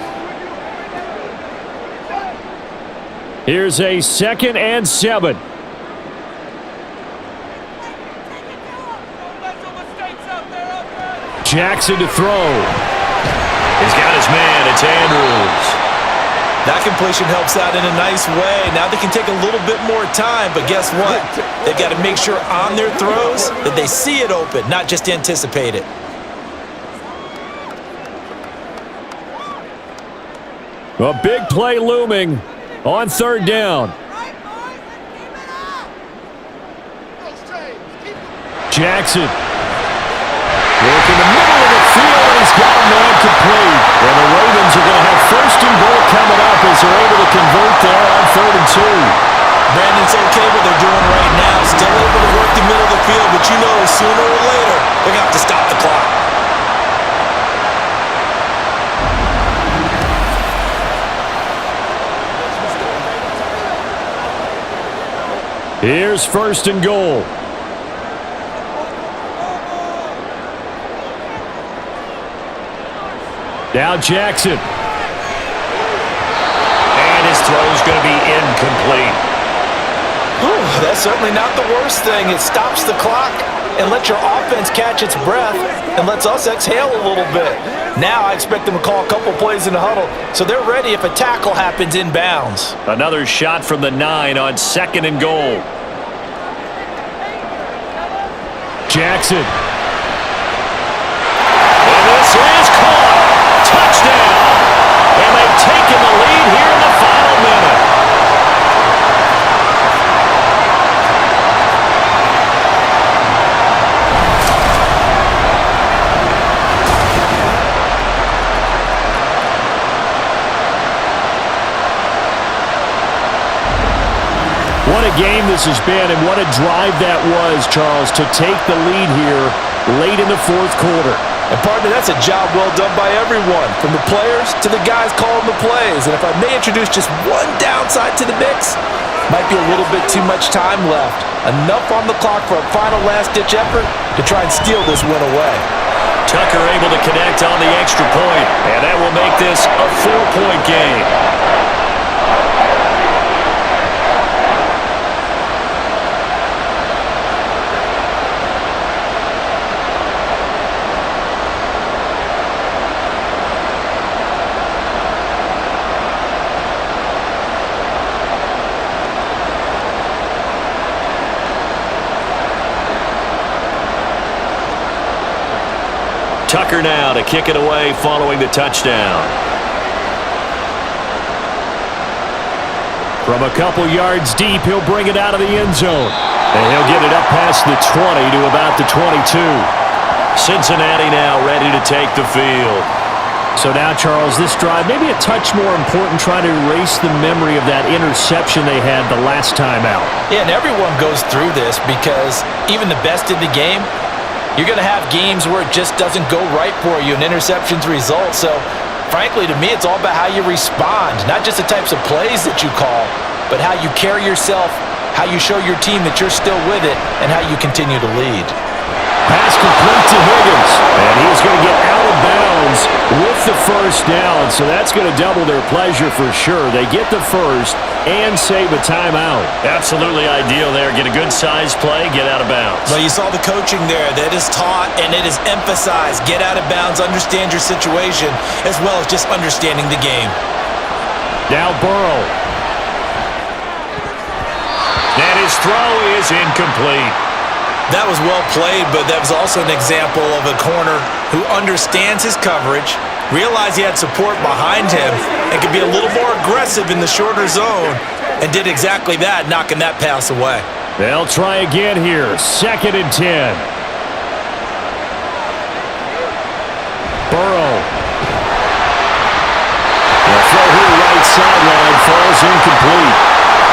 Here's a 2nd and 7. Jackson to throw. He's got his man. It's Andrews. That completion helps out in a nice way. Now they can take a little bit more time, but guess what? They've got to make sure on their throws that they see it open, not just anticipate it. A big play looming on 3rd down. Jackson. Work in the middle of the field, and he's got a man complete. And the Ravens are going to have 1st and goal coming up as they're able to convert there on 3rd and 2. Brandon, it's okay what they're doing right now. Still able to work the middle of the field, but you know sooner or later they're going to have to stop the clock. Here's 1st and goal. Now Jackson. And his throw's going to be incomplete. Ooh, that's certainly not the worst thing. It stops the clock and lets your offense catch its breath and lets us exhale a little bit. Now I expect them to call a couple plays in the huddle so they're ready if a tackle happens inbounds. Another shot from the 9 on 2nd and goal. Jackson. And this is caught. Touchdown. And they've taken the lead here in the What a game this has been, and what a drive that was, Charles, to take the lead here late in the fourth quarter. And partner, that's a job well done by everyone, from the players to the guys calling the plays. And if I may introduce just one downside to the mix, might be a little bit too much time left. Enough on the clock for a final last-ditch effort to try and steal this win away. Tucker able to connect on the extra point, and that will make this a 4-point game. Tucker now to kick it away following the touchdown. From a couple yards deep, he'll bring it out of the end zone. And he'll get it up past the 20 to about the 22. Cincinnati now ready to take the field. So now, Charles, this drive maybe a touch more important, trying to erase the memory of that interception they had the last time out. Yeah, and everyone goes through this because even the best in the game, you're going to have games where it just doesn't go right for you and interceptions result. So, frankly, to me, it's all about how you respond, not just the types of plays that you call, but how you carry yourself, how you show your team that you're still with it, and how you continue to lead. Pass complete to Higgins, and he's going to get out of bounds with the first down, so that's going to double their pleasure for sure. They get the first and save a timeout. Absolutely ideal there. Get a good size play, get out of bounds. Well, you saw the coaching there. That is taught and it is emphasized. Get out of bounds, understand your situation, as well as just understanding the game. Now Burrow. And his throw is incomplete. That was well played, but that was also an example of a corner who understands his coverage, realized he had support behind him, and could be a little more aggressive in the shorter zone, and did exactly that, knocking that pass away. They'll try again here. 2nd and 10. Burrow. The throw here right sideline falls incomplete.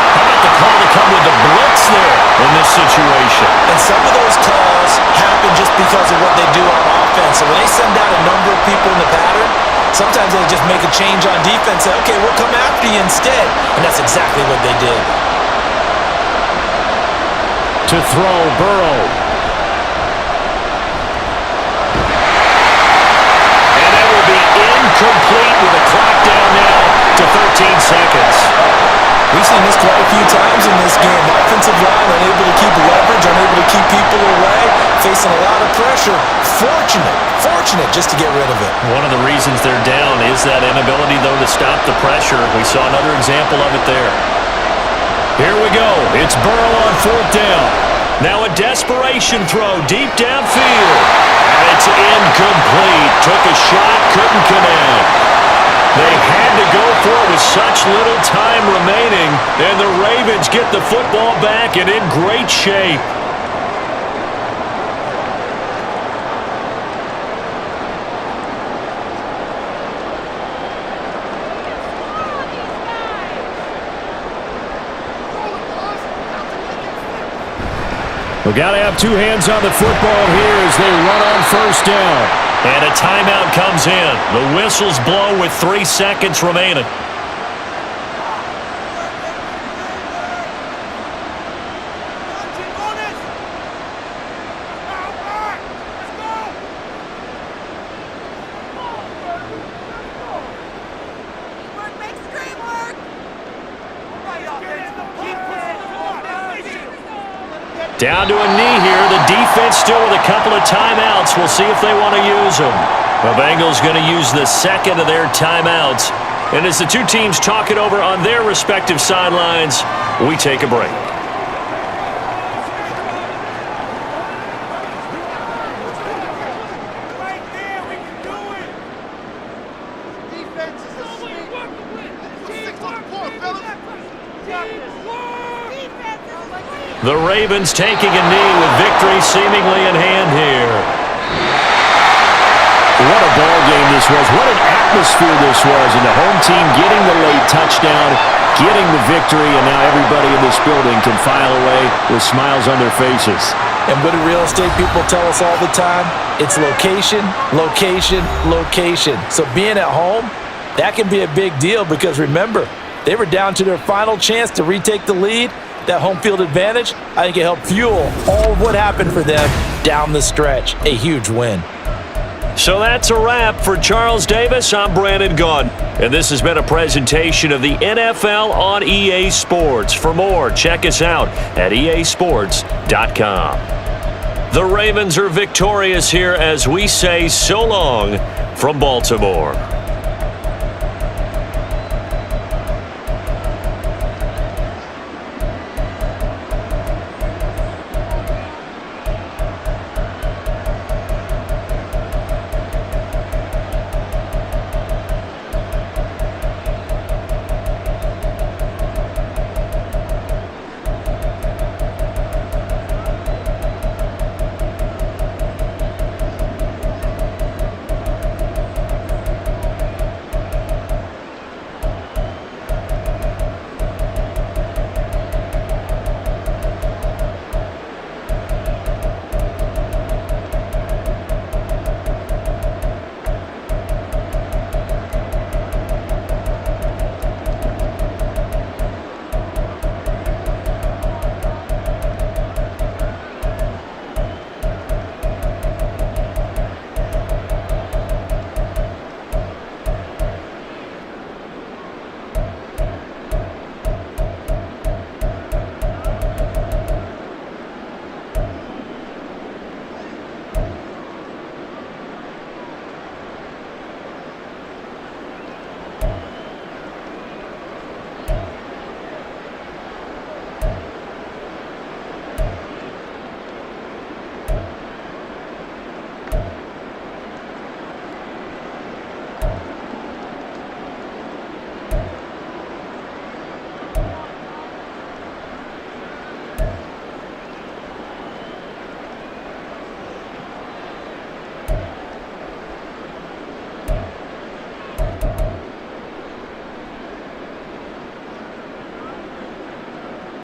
How about the call to come with the blitz there in this situation? And some of those calls happen just because of what they do on offense. So when they send out a number of people in the pattern, sometimes they just make a change on defense. Say, okay, we'll come after you instead. And that's exactly what they did. To throw, Burrow. And that will be incomplete with a clock down now to 13 seconds. We've seen this quite a few times in this game. Offensive line unable to keep leverage, unable to keep people away, facing a lot of pressure. Fortunate just to get rid of it. One of the reasons they're down is that inability, though, to stop the pressure. We saw another example of it there. Here we go. It's Burrow on 4th down. Now a desperation throw deep downfield. And it's incomplete. Took a shot, couldn't connect. They had to go for it with such little time remaining, and the Ravens get the football back and in great shape. We got to have two hands on the football here as they run on 1st down. And a timeout comes in. The whistles blow with 3 seconds remaining. Down to a knee here. The defense still with a couple of timeouts. We'll see if they want to use them. The Bengals going to use the second of their timeouts. And as the two teams talk it over on their respective sidelines, we take a break. The Ravens taking a knee with victory seemingly in hand here. What a ball game this was. What an atmosphere this was. And the home team getting the late touchdown, getting the victory, and now everybody in this building can file away with smiles on their faces. And what do real estate people tell us all the time? It's location, location, location. So being at home, that can be a big deal because remember, they were down to their final chance to retake the lead. That home field advantage, I think it helped fuel all of what happened for them down the stretch. A huge win. So that's a wrap for Charles Davis. I'm Brandon Gaudin, and this has been a presentation of the NFL on EA Sports. For more, check us out at easports.com. The Ravens are victorious here as we say so long from Baltimore.